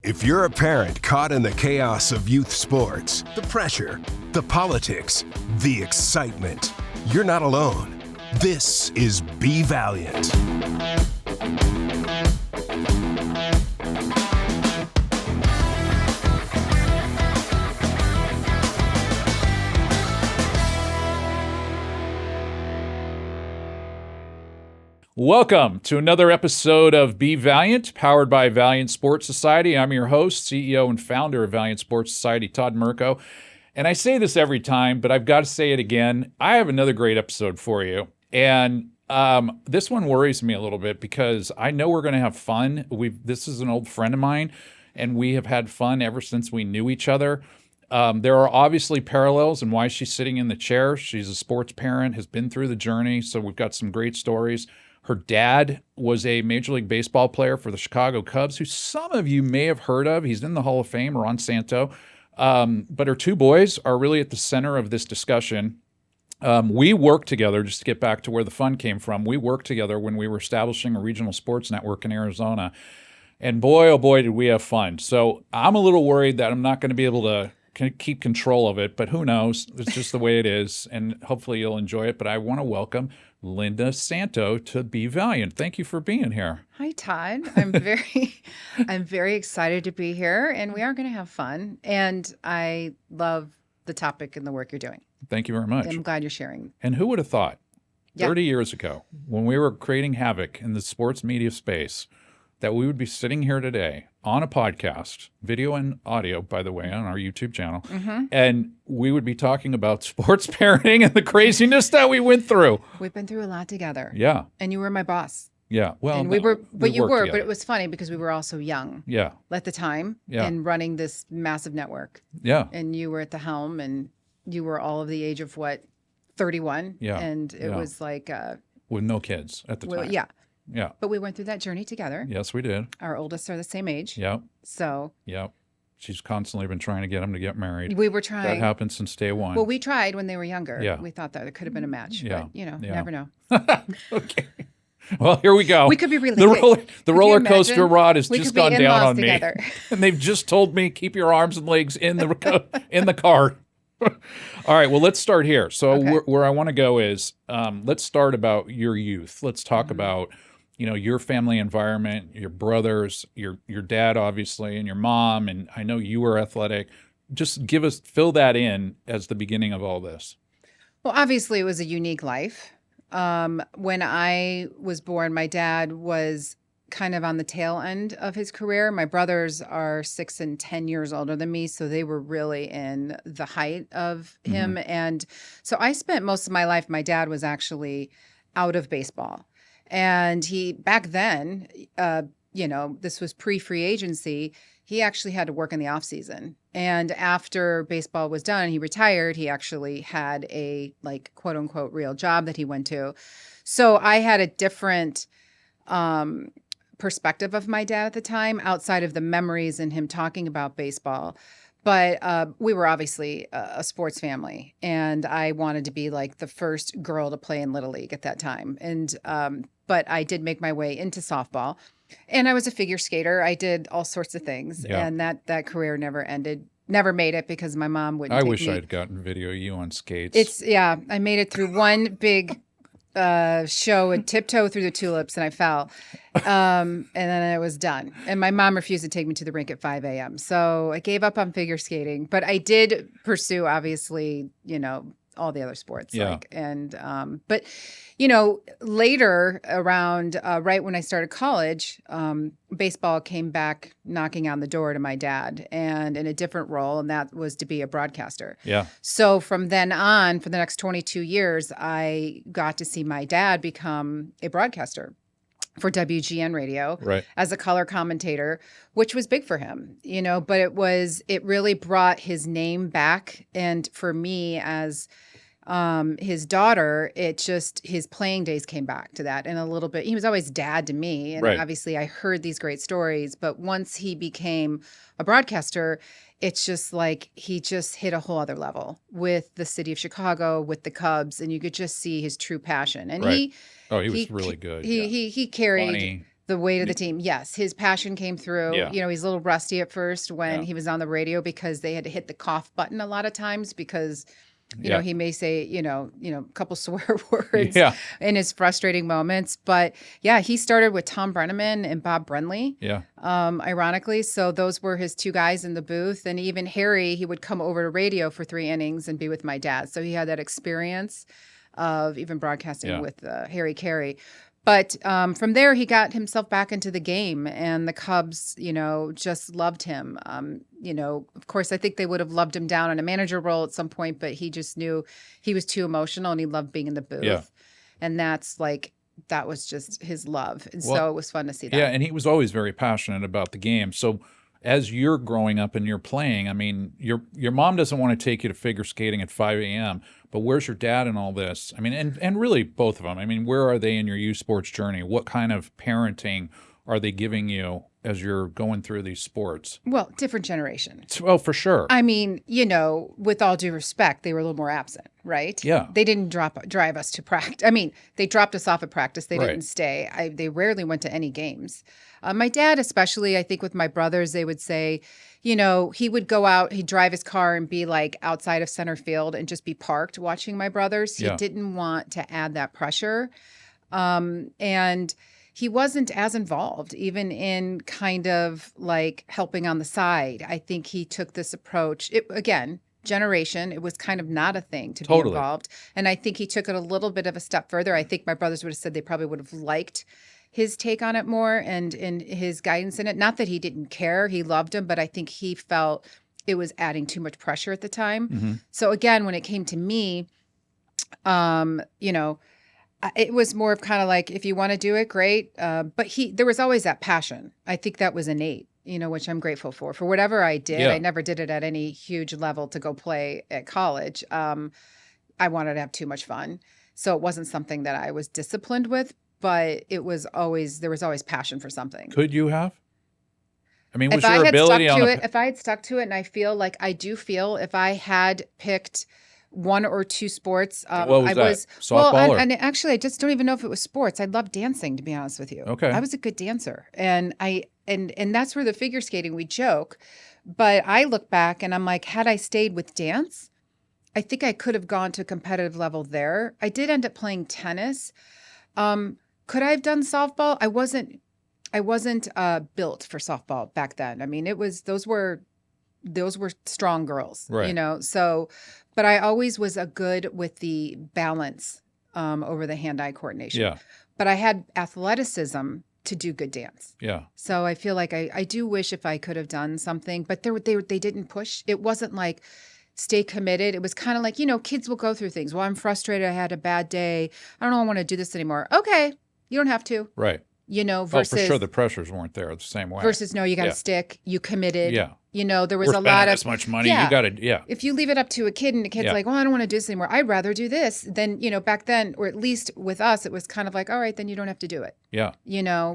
If you're a parent caught in the chaos of youth sports, the pressure, the politics, the excitement, you're not alone. This is Be Valiant. Welcome to another episode of Be Valiant, powered by Valiant Sports Society. I'm your host, CEO and founder of Valiant Sports Society, Todd Merkow. And I say this every time, but I've got to say it again. I have another great episode for you. And this one worries me a little bit because I know we're going to have fun. This is an old friend of mine, and we have had fun ever since we knew each other. There are obviously parallels in why she's sitting in the chair. She's a sports parent, has been through the journey, so we've got some great stories. Her dad was a Major League Baseball player for the Chicago Cubs, who some of you may have heard of. He's in the Hall of Fame, Ron Santo. But her two boys are really at the center of this discussion. We worked together, just to get back to where the fun came from. We worked together when we were establishing a regional sports network in Arizona. And boy, oh boy, did we have fun. So I'm a little worried that I'm not going to be able to keep control of it, but who knows? It's just the way it is, and hopefully you'll enjoy it. But I want to welcome Linda Santo to Be Valiant. Thank you for being here. Hi, Todd. I'm very excited to be here, and we are going to have fun. And I love the topic and the work you're doing. Thank you very much. I'm glad you're sharing. And who would have thought 30 years ago, when we were creating havoc in the sports media space, that we would be sitting here today on a podcast, video and audio, by the way, on our YouTube channel, and we would be talking about sports parenting and the craziness that we went through. We've been through a lot together. Yeah. And you were my boss. Yeah. Well, and but it was funny because we were also young. Yeah. At the time. Yeah. And running this massive network. Yeah. And you were at the helm, and you were all of the age of 31. Yeah. And it was like with no kids at the time. Yeah. Yeah. But we went through that journey together. Yes, we did. Our oldest are the same age. Yep. So. Yep. She's constantly been trying to get them to get married. We were trying. That happened since day one. Well, we tried when they were younger. Yeah. We thought that it could have been a match. Yeah. But, you never know. Okay. Well, here we go. We could be related. The roller coaster rod has just gone down on together. me. And they've just told me, keep your arms and legs in the car. All right, well, let's start here. So where I want to go is, let's start about your youth. Let's talk about, your family environment, your brothers, your dad, obviously, and your mom. And I know you were athletic. Just fill that in as the beginning of all this. Well, obviously, it was a unique life. When I was born, my dad was kind of on the tail end of his career. My brothers are 6 and 10 years older than me, so they were really in the height of him. And so I spent most of my life, my dad was actually out of baseball. And back then, this was pre-free agency, he actually had to work in the off season. And after baseball was done, he retired. He actually had a quote unquote real job that he went to. So I had a different perspective of my dad at the time, outside of the memories and him talking about baseball. But we were obviously a sports family, and I wanted to be like the first girl to play in Little League at that time. And but I did make my way into softball, and I was a figure skater. I did all sorts of things, and that career never ended. Never made it because my mom wouldn't. I take wish me. I'd gotten video of you on skates. I made it through one big show and tiptoe through the tulips, and I fell. And then it was done. And my mom refused to take me to the rink at 5 a.m. So I gave up on figure skating, but I did pursue, obviously, all the other sports. Yeah. But later around, right when I started college, baseball came back knocking on the door to my dad, and in a different role, and that was to be a broadcaster. Yeah. So from then on, for the next 22 years, I got to see my dad become a broadcaster for WGN radio as a color commentator, which was big for him, but it really brought his name back. And for me as his daughter, his playing days came back to that. And a little bit, he was always dad to me. And obviously I heard these great stories, but once he became a broadcaster, it's just like he just hit a whole other level with the city of Chicago, with the Cubs, and you could just see his true passion. And he was really good. He carried The weight of the team. Yes. His passion came through. Yeah. You know, he's a little rusty at first when Yeah. he was on the radio because they had to hit the cough button a lot of times because, you Yeah. know, he may say, a couple swear words Yeah. in his frustrating moments. But yeah, he started with Tom Brenneman and Bob Brenly, Yeah. ironically. So those were his two guys in the booth. And even Harry, he would come over to radio for 3 innings and be with my dad. So he had that experience of even broadcasting with Harry Carey. But from there, he got himself back into the game, and the Cubs, just loved him. Of course, I think they would have loved him down in a manager role at some point, but he just knew he was too emotional, and he loved being in the booth. Yeah. And that was just his love. And so it was fun to see that. Yeah, and he was always very passionate about the game. So as you're growing up and you're playing, I mean, your mom doesn't want to take you to figure skating at 5 a.m., but where's your dad in all this? I mean, and really both of them. I mean, where are they in your youth sports journey? What kind of parenting are they giving you as you're going through these sports? Well, different generation. Well, for sure. I mean, with all due respect, they were a little more absent, right? Yeah. They didn't drive us to practice. I mean, they dropped us off at practice. They Right. didn't stay. They rarely went to any games. My dad, especially, I think with my brothers, they would say, he would go out, he'd drive his car and be like outside of center field and just be parked watching my brothers. He didn't want to add that pressure. And he wasn't as involved, even in kind of like helping on the side. I think he took this approach. Generation, it was kind of not a thing to be involved. And I think he took it a little bit of a step further. I think my brothers would have said they probably would have liked his take on it more and his guidance in it. Not that he didn't care. He loved him, but I think he felt it was adding too much pressure at the time. Mm-hmm. So again, when it came to me, it was more of kind of like, if you want to do it, great. But there was always that passion. I think that was innate, which I'm grateful for. For whatever I did, I never did it at any huge level to go play at college. I wanted to have too much fun. So it wasn't something that I was disciplined with, but there was always passion for something. Could you have? I mean, was if your ability if I had stuck to it, and I feel if I had picked one or two sports, what was that? Softball? And actually, I just don't even know if it was sports. I love dancing, to be honest with you. Okay. I was a good dancer, and that's where the figure skating, we joke, but I look back and I'm like, had I stayed with dance, I think I could have gone to a competitive level there. I did end up playing tennis. Could I have done softball? I wasn't built for softball back then. I mean, those were strong girls, right. So, but I always was good with the balance over the hand-eye coordination. Yeah. But I had athleticism to do good dance. Yeah. So I feel like I do wish if I could have done something, but they didn't push. It wasn't like stay committed. It was kind of like, kids will go through things. Well, I'm frustrated. I had a bad day. I don't know. I want to do this anymore. Okay. You don't have to. Right. Versus. For sure the pressures weren't there the same way. Versus, no, you got to stick. You committed. Yeah. There was We're a lot of this much money. You got to, If you leave it up to a kid and the kid's like, well, I don't want to do this anymore. I'd rather do this. Then, back then, or at least with us, it was kind of like, all right, then you don't have to do it. Yeah.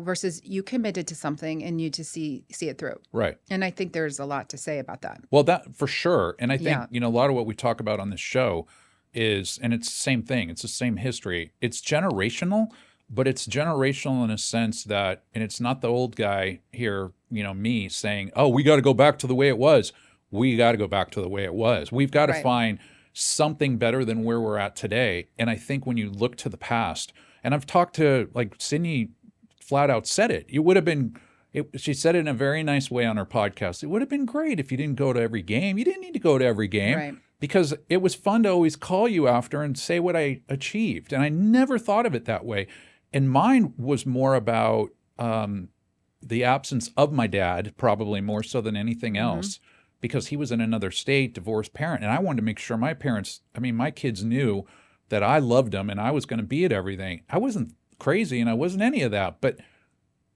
Versus you committed to something and you just see it through. Right. And I think there's a lot to say about that. Well, that for sure. And I think, a lot of what we talk about on this show is, and it's the same thing. It's the same history. It's generational. But it's generational in a sense that, and it's not the old guy here, me saying, oh, we got to go back to the way it was. We got to go back to the way it was. We've got to find something better than where we're at today. And I think when you look to the past, and I've talked to, like, Sydney flat out said it. It would have been, she said it in a very nice way on her podcast. It would have been great if you didn't go to every game. You didn't need to go to every game. Right. Because it was fun to always call you after and say what I achieved. And I never thought of it that way. And mine was more about the absence of my dad, probably more so than anything else, because he was in another state, divorced parent. And I wanted to make sure my kids knew that I loved them and I was going to be at everything. I wasn't crazy and I wasn't any of that, but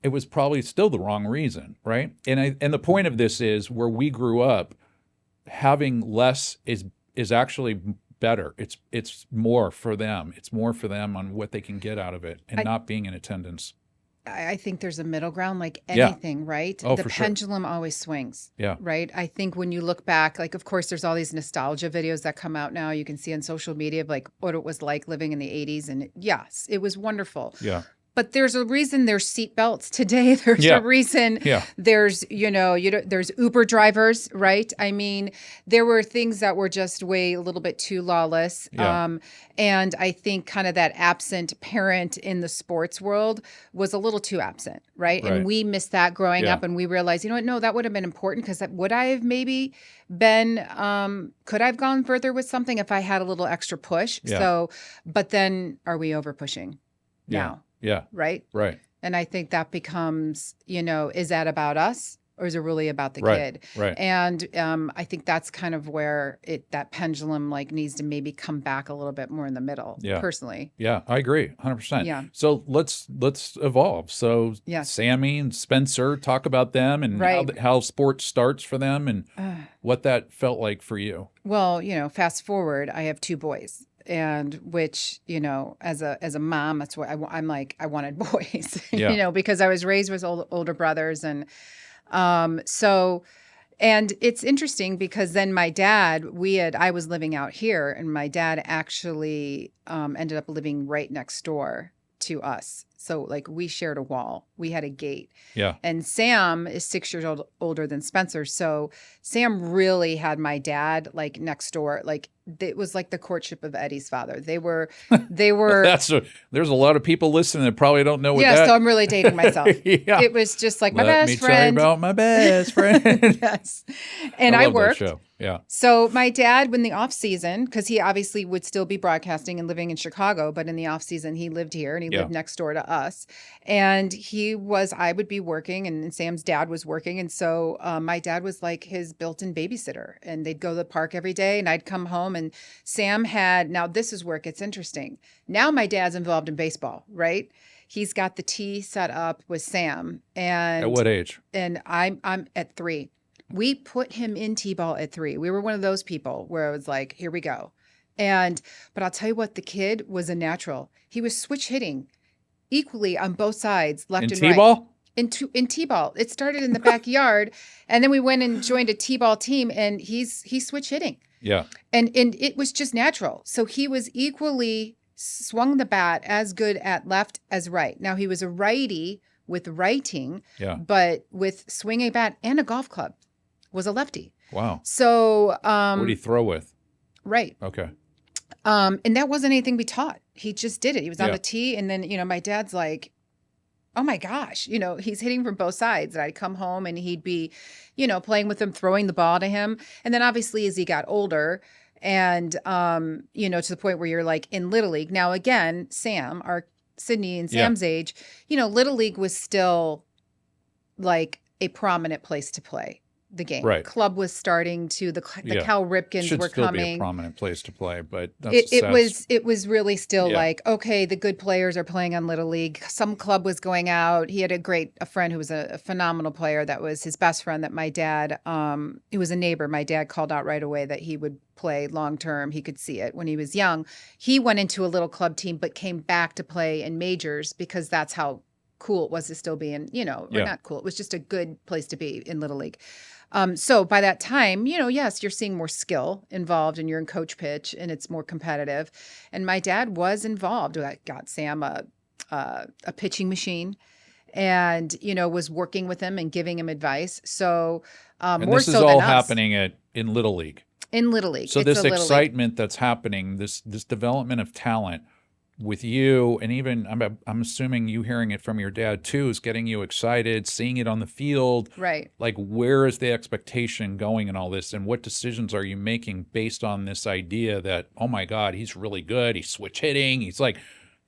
it was probably still the wrong reason, right? And the point of this is where we grew up, having less is actually better. It's more for them. It's more for them on what they can get out of it and not being in attendance. I think there's a middle ground, like anything, right? Oh, the for sure. pendulum always swings. Yeah. Right. I think when you look back, like, of course, there's all these nostalgia videos that come out now. You can see on social media of like what it was like living in the 80s. And yes, it was wonderful. Yeah. But there's a reason there's seat belts today. There's a reason there's, there's Uber drivers, right? I mean, there were things that were just a little bit too lawless. Yeah. And I think kind of that absent parent in the sports world was a little too absent, right? And we missed that growing up, and we realized, you know what, no, that would have been important, because would I have maybe been, could I have gone further with something if I had a little extra push? Yeah. So, but then are we over pushing now? Yeah. Right? Right. And I think that becomes, is that about us, or is it really about the kid? Right. And I think that's kind of where that pendulum needs to maybe come back a little bit more in the middle, personally. Yeah, I agree, 100%. Yeah. So let's evolve. So Sammy and Spencer, talk about them and how sports starts for them and what that felt like for you. Well, fast forward, I have 2 boys. And which, as a mom, that's what I'm like, I wanted boys, because I was raised with older brothers. And so, and it's interesting because then my dad, I was living out here, and my dad actually ended up living right next door to us. So we shared a wall. We had a gate. Yeah. And Sam is 6 years older than Spencer. So Sam really had my dad next door. It was like the courtship of Eddie's father. They were. There's a lot of people listening that probably don't know what that. Yeah, so I'm really dating myself. It was just like my best friend. Let me tell you about my best friend. Yes. And I worked. That show. Yeah. So my dad, when the off season, because he obviously would still be broadcasting and living in Chicago, but in the off season he lived here, and he lived next door to us. And I would be working, and Sam's dad was working. And so my dad was like his built-in babysitter, and they'd go to the park every day, and I'd come home, and Sam now this is where it gets interesting. Now my dad's involved in baseball, right? He's got the tee set up with Sam. And at what age? And I'm at 3. We put him in T-ball at 3. We were one of those people where it was like, here we go. But I'll tell you what, the kid was a natural. He was switch hitting equally on both sides, left and right. In T-ball. It started in the backyard, and then we went and joined a T-ball team, and he's switch hitting. Yeah. And it was just natural. So he was equally swung the bat as good at left as right. Now he was a righty with writing, but with swinging a bat and a golf club. Was a lefty. Wow. So what did he throw with? Right. Okay. And that wasn't anything we taught. He just did it. He was on the tee, and then my dad's like, oh my gosh, he's hitting from both sides. And I'd come home, and he'd be, playing with him, throwing the ball to him. And then obviously as he got older, and to the point where you're like in Little League. Now again, Sydney and Sam's age, Little League was still like a prominent place to play the game. Right. Club was starting to, the Cal Ripkens were coming. Should still be a prominent place to play, but it was really still like, okay, the good players are playing on Little League. Some club was going out. He had a friend who was a phenomenal player that was his best friend that my dad, he was a neighbor. My dad called out right away that he would play long term. He could see it when he was young. He went into a little club team, but came back to play in majors because that's how cool it was to still be in, or not cool. It was just a good place to be in Little League. So by that time, yes, you're seeing more skill involved, and you're in coach pitch, and it's more competitive. And my dad was involved. I got Sam a pitching machine, and was working with him and giving him advice. So and more this so is all than happening in Little League. In Little League. So this excitement that's happening, this development of talent with you, and even I'm assuming you hearing it from your dad too, is getting you excited, seeing it on the field. Right. Like, where is the expectation going in all this, and what decisions are you making based on this idea that, oh my God, he's really good, he's switch hitting, he's like,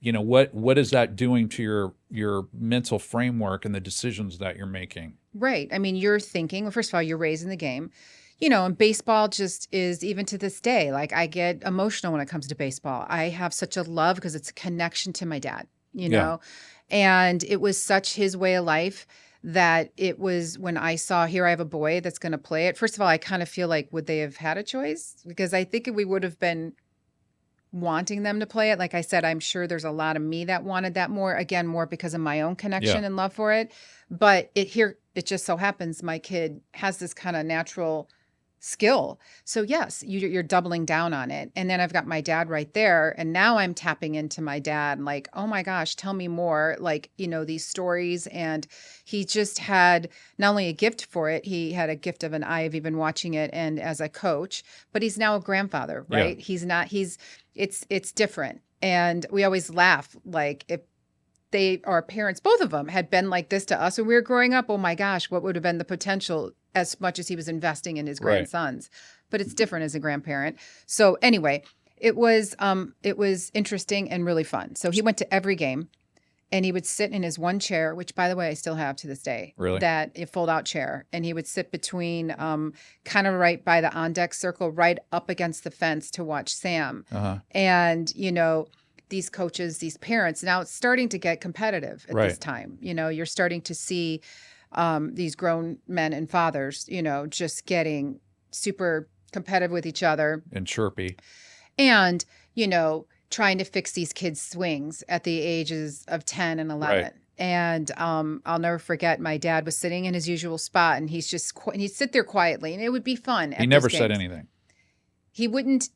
what is that doing to your mental framework and the decisions that you're making? Right. I mean, you're thinking, well, first of all, you're raising the game. And baseball just is, even to this day, like, I get emotional when it comes to baseball. I have such a love because it's a connection to my dad, know, and it was such his way of life that it was when I saw, here I have a boy that's going to play it. First of all, I kind of feel like, would they have had a choice? Because I think we would have been wanting them to play it. Like I said, I'm sure there's a lot of me that wanted that more, again, more because of my own connection and love for it. But it just so happens my kid has this kind of natural skill. So yes, you're doubling down on it. And then I've got my dad right there. And now I'm tapping into my dad, like, oh my gosh, tell me more, like, these stories. And he just had not only a gift for it, he had a gift of an eye of even watching it and as a coach, but he's now a grandfather, right? Yeah. It's different. And we always laugh, like, if our parents, both of them, had been like this to us when we were growing up, oh my gosh, what would have been the potential as much as he was investing in his grandsons. But it's different as a grandparent. So anyway, it was interesting and really fun. So he went to every game and he would sit in his one chair, which by the way, I still have to this day, that a fold out chair. And he would sit between kind of right by the on deck circle, right up against the fence to watch Sam. And, these coaches, these parents, now it's starting to get competitive at this time. You're starting to see these grown men and fathers, just getting super competitive with each other. And chirpy. And, trying to fix these kids' swings at the ages of 10 and 11. Right. And I'll never forget, my dad was sitting in his usual spot and he'd sit there quietly and it would be fun. He never said anything. He wouldn't,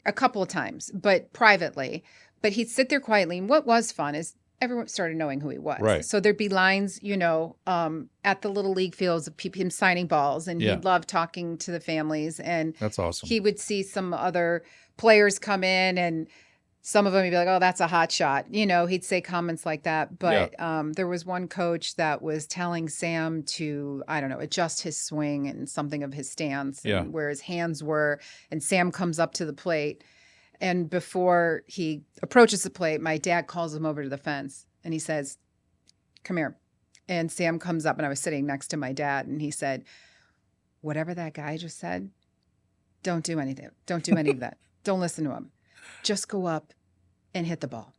a couple of times, but privately. But he'd sit there quietly. And what was fun is everyone started knowing who he was. Right. So there'd be lines, at the little league fields of him signing balls, and he loved talking to the families. And that's awesome. He would see some other players come in, and some of them he'd be like, "Oh, that's a hot shot." He'd say comments like that. But there was one coach that was telling Sam to, I don't know, adjust his swing and something of his stance and where his hands were. And Sam comes up to the plate. And before he approaches the plate, my dad calls him over to the fence and he says, "Come here." And Sam comes up, and I was sitting next to my dad, and he said, "Whatever that guy just said, don't do anything. Don't do any of that. Don't listen to him. Just go up and hit the ball.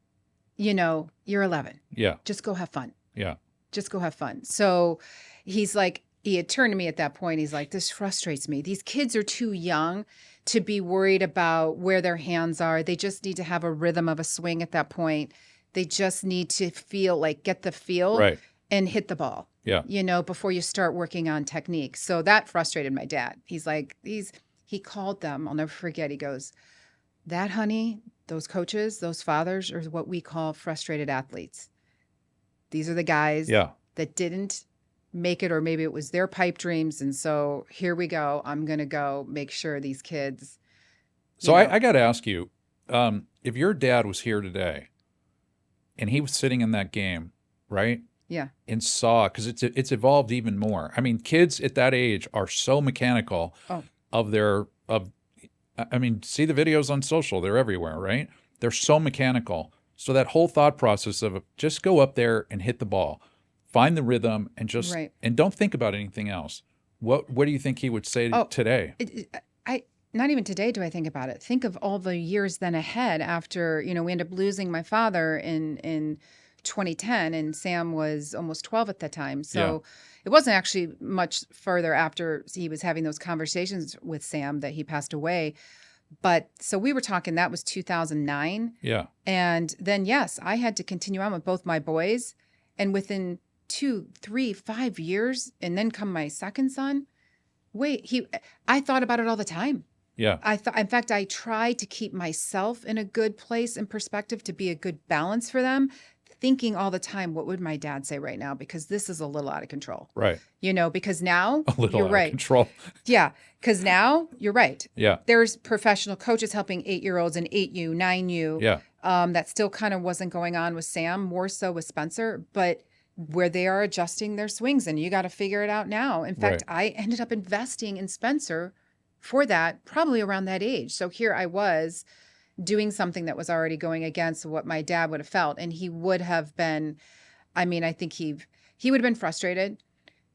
You're 11. Yeah. Just go have fun. Yeah. Just go have fun." So he's like, he had turned to me at that point. He's like, "This frustrates me. These kids are too young to be worried about where their hands are. They just need to have a rhythm of a swing at that point. They just need to get the feel and hit the ball, before you start working on technique." So that frustrated my dad. He's like, he called them. I'll never forget. He goes, "That, honey, those coaches, those fathers are what we call frustrated athletes. These are the guys that didn't make it, or maybe it was their pipe dreams. And so here we go. I'm going to go make sure these kids." So I got to ask you, if your dad was here today and he was sitting in that game, right? Yeah. And saw, because it's evolved even more. I mean, kids at that age are so mechanical see the videos on social. They're everywhere, right? They're so mechanical. So that whole thought process of just go up there and hit the ball, find the rhythm, and just and don't think about anything else. What do you think he would say today? Not even today do I think about it. Think of all the years then ahead after, we ended up losing my father in 2010, and Sam was almost 12 at that time. So it wasn't actually much further after he was having those conversations with Sam that he passed away. But so we were talking, that was 2009. Yeah. And then, yes, I had to continue on with both my boys. And within 2, 3, 5 years, and then come my second son, I thought about it all the time. Yeah. In fact, I tried to keep myself in a good place and perspective to be a good balance for them, thinking all the time, what would my dad say right now? Because this is a little out of control. Right. Because now you're right. Control. Yeah. Because now you're right. Yeah. There's professional coaches helping 8-year-olds and 8U, 9U. Yeah. That still kind of wasn't going on with Sam, more so with Spencer, but where they are adjusting their swings, and you got to figure it out now. In fact, I ended up investing in Spencer for that probably around that age. So here I was doing something that was already going against what my dad would have felt. And he would have been, I think he would have been frustrated.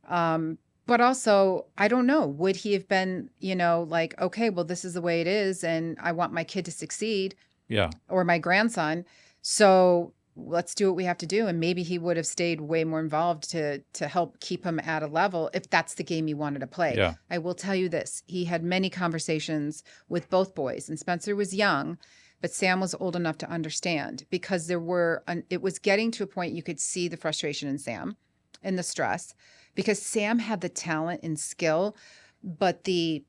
But also, I don't know, would he have been, like, okay, well, this is the way it is, and I want my kid to succeed. Yeah. Or my grandson. So let's do what we have to do. And maybe he would have stayed way more involved to help keep him at a level if that's the game he wanted to play. Yeah. I will tell you this. He had many conversations with both boys, and Spencer was young, but Sam was old enough to understand, because it was getting to a point you could see the frustration in Sam and the stress, because Sam had the talent and skill, But the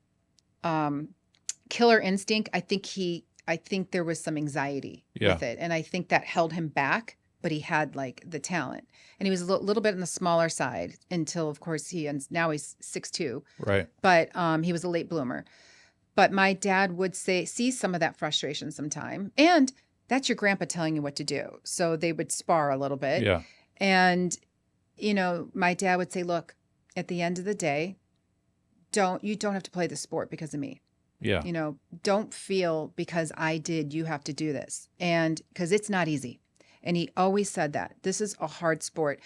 killer instinct, I think there was some anxiety with it. And I think that held him back, but he had like the talent. And he was a little bit on the smaller side until, of course, now he's 6'2". Right. But he was a late bloomer. But my dad would see some of that frustration sometime. And that's your grandpa telling you what to do. So they would spar a little bit. Yeah. And, my dad would say, look, at the end of the day, you don't have to play the sport because of me. Yeah. Don't feel because I did, you have to do this. And because it's not easy. And he always said that this is a hard sport.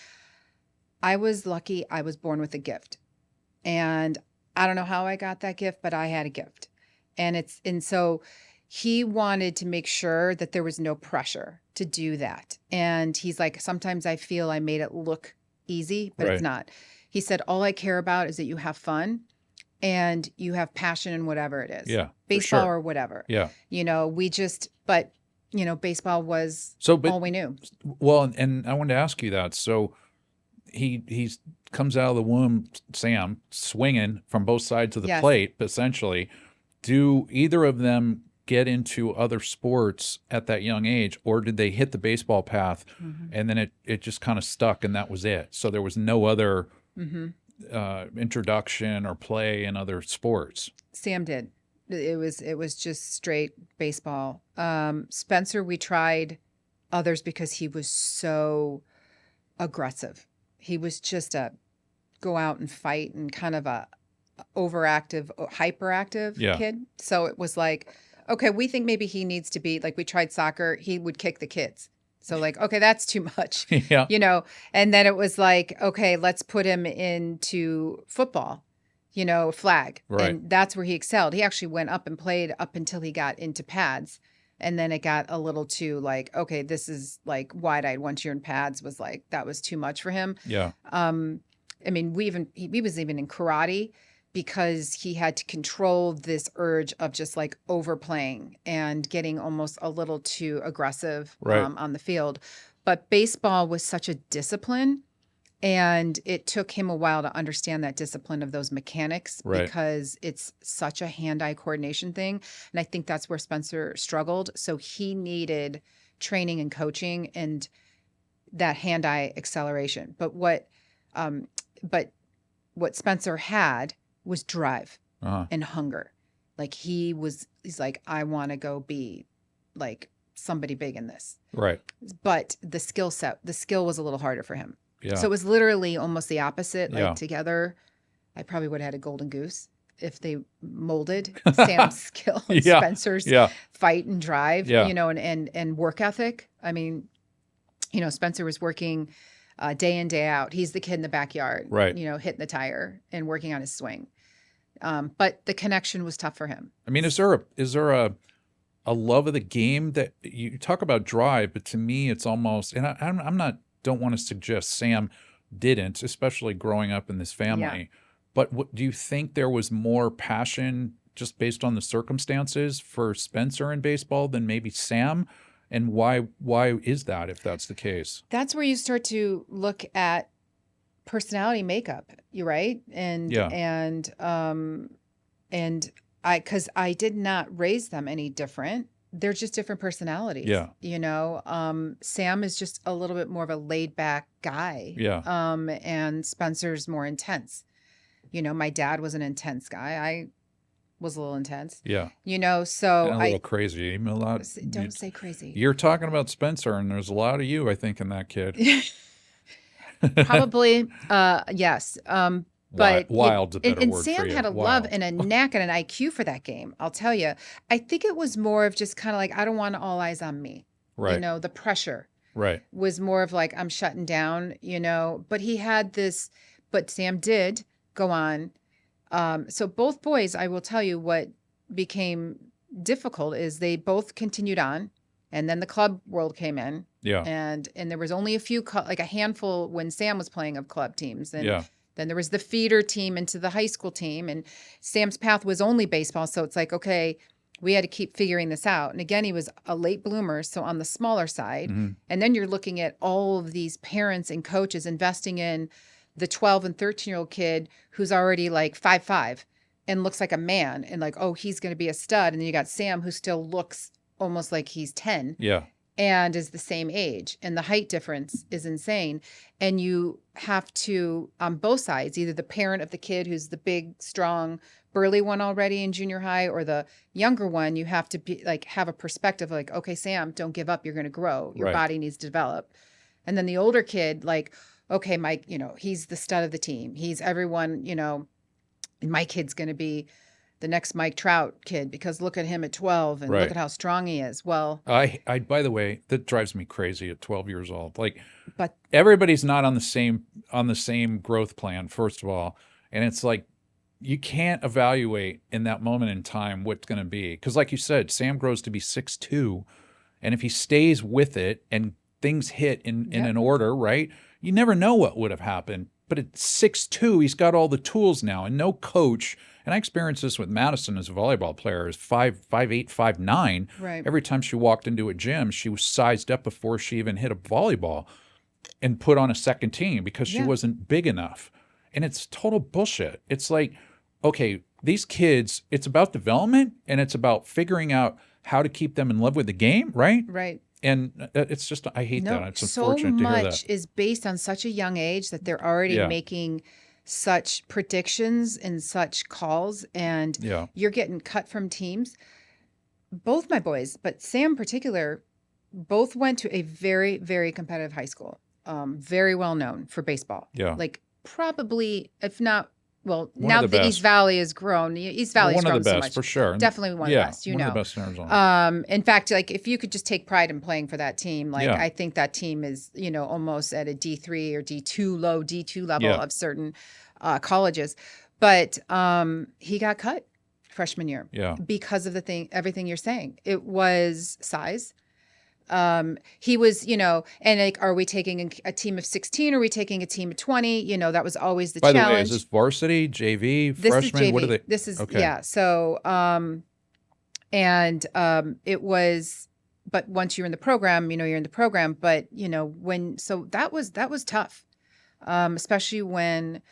I was lucky. I was born with a gift. And I don't know how I got that gift, but I had a gift. And so he wanted to make sure that there was no pressure to do that. And he's like, sometimes I feel I made it look easy, but it's not. He said, all I care about is that you have fun and you have passion in whatever it is. Yeah. Baseball or whatever. Yeah. Baseball was all we knew. Well, and I wanted to ask you that. So he comes out of the womb, Sam, swinging from both sides of the plate, essentially. Do either of them get into other sports at that young age, or did they hit the baseball path and then it just kind of stuck and that was it? So there was no other introduction or play in other sports. Sam did. It was just straight baseball. Spencer, we tried others because he was so aggressive. He was just a go out and fight and kind of a overactive, hyperactive kid. So it was like, okay, we think maybe he needs to be like, we tried soccer. He would kick the kids. So like, okay, that's too much, and then it was like, okay, let's put him into football, flag. Right. And that's where he excelled. He actually went up and played up until he got into pads. And then it got a little too like, okay, this is like wide-eyed. Once you're in pads was like, that was too much for him. Yeah. He was even in karate because he had to control this urge of just like overplaying and getting almost a little too aggressive on the field. But baseball was such a discipline, and it took him a while to understand that discipline of those mechanics because it's such a hand-eye coordination thing. And I think that's where Spencer struggled. So he needed training and coaching and that hand-eye acceleration. But what Spencer had was drive and hunger. Like he's like, I want to go be like somebody big in this. Right. But the skill was a little harder for him. Yeah. So it was literally almost the opposite. Like together, I probably would have had a golden goose if they molded Sam's skill and Spencer's fight and drive, and work ethic. I mean, Spencer was working day in, day out. He's the kid in the backyard, hitting the tire and working on his swing. But the connection was tough for him. I mean, is there a love of the game that you talk about drive, but to me it's almost, and don't want to suggest Sam didn't, especially growing up in this family. But do you think there was more passion just based on the circumstances for Spencer in baseball than maybe Sam? And why is that, if that's the case? That's where you start to look at personality makeup, you're right. And because I did not raise them any different. They're just different personalities. Yeah. Sam is just a little bit more of a laid back guy. Yeah. And Spencer's more intense. My dad was an intense guy. I was a little intense. Yeah. So and a little crazy. Even a lot. Don't say crazy. You're talking about Spencer, and there's a lot of you, I think, in that kid. Probably, yes. But wild's a better and word Sam for you. had a love and a knack and an IQ for that game. I'll tell you. I think it was more of just kind of like, I don't want all eyes on me. Right. The pressure. Right. Was more of like, I'm shutting down. But he had this. But Sam did go on. So both boys, I will tell you what became difficult is they both continued on, and then the club world came in. Yeah. And there was only a handful when Sam was playing of club teams. And then there was the feeder team into the high school team, and Sam's path was only baseball. So it's like, okay, we had to keep figuring this out. And again, he was a late bloomer, so on the smaller side. Mm-hmm. And then you're looking at all of these parents and coaches investing in the 12 and 13-year-old kid who's already like 5'5", and looks like a man and like, oh, he's going to be a stud. And then you got Sam, who still looks almost like he's 10 and is the same age. And the height difference is insane. And you have to, on both sides, either the parent of the kid who's the big, strong, burly one already in junior high, or the younger one, you have to be like, have a perspective like, okay, Sam, don't give up. You're going to grow. Your body needs to develop. And then the older kid, like, okay, Mike, he's the stud of the team. He's everyone, and my kid's going to be the next Mike Trout kid because look at him at 12 and look at how strong he is. Well, I by the way, that drives me crazy at 12 years old. Like, but everybody's not on the same growth plan, first of all. And it's like, you can't evaluate in that moment in time what's going to be. Because like you said, Sam grows to be 6'2", and if he stays with it and things hit in an order, right? You never know what would have happened. But at 6'2", he's got all the tools now, and no coach. And I experienced this with Madison as a volleyball player, is 5'8", 5'9". Right. Every time she walked into a gym, she was sized up before she even hit a volleyball and put on a second team because she wasn't big enough. And it's total bullshit. It's like, okay, these kids, it's about development and it's about figuring out how to keep them in love with the game, right? Right. And it's just, I hate that. It's unfortunate so to hear that. much is based on such a young age that they're already making such predictions and such calls, and you're getting cut from teams. Both my boys, but Sam in particular, both went to a very, very competitive high school, very well known for baseball. Yeah. Like probably, if not, well, now that the East Valley has grown, East Valley has grown so much. One of the best, for sure. Definitely one of the best, one of the best in Arizona. In fact, like if you could just take pride in playing for that team, like I think that team is, almost at a D3 or D2, low D2 level of certain colleges. But he got cut freshman year because of everything you're saying. It was size. He was, and like, are we taking a team of 16? Or are we taking a team of 20? That was always the challenge. By the way, is this varsity, JV, freshman? This is JV. What are they? This is, So, it was, but once you're in the program, you're in the program, but that was tough. Especially when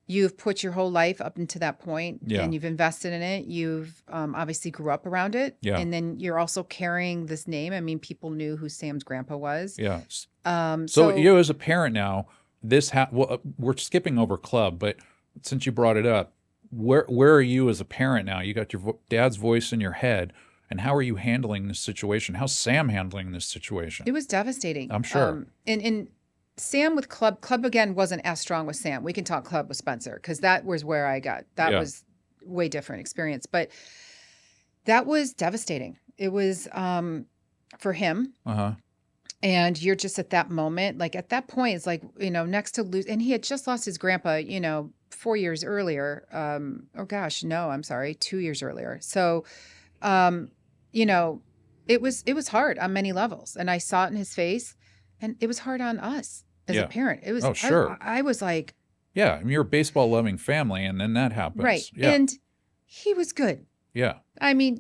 you've put your whole life up into that point and you've invested in it. You've obviously grew up around it. Yeah. And then you're also carrying this name. I mean, people knew who Sam's grandpa was. Yeah. So you as a parent now, we're skipping over club, but since you brought it up, where are you as a parent now? You got your dad's voice in your head. And how are you handling this situation? How's Sam handling this situation? It was devastating. I'm sure. And Sam with club again wasn't as strong with Sam. We can talk club with Spencer because that was where I got. That was way different experience. But that was devastating. It was for him. Uh-huh. And you're just at that moment, like at that point, it's like, next to lose. And he had just lost his grandpa, 4 years earlier. 2 years earlier. So, it was hard on many levels. And I saw it in his face. And it was hard on us as a parent. It was. Oh, sure. I was like. Yeah, I mean, you're a baseball-loving family, and then that happens. Right. Yeah. And he was good. Yeah. I mean,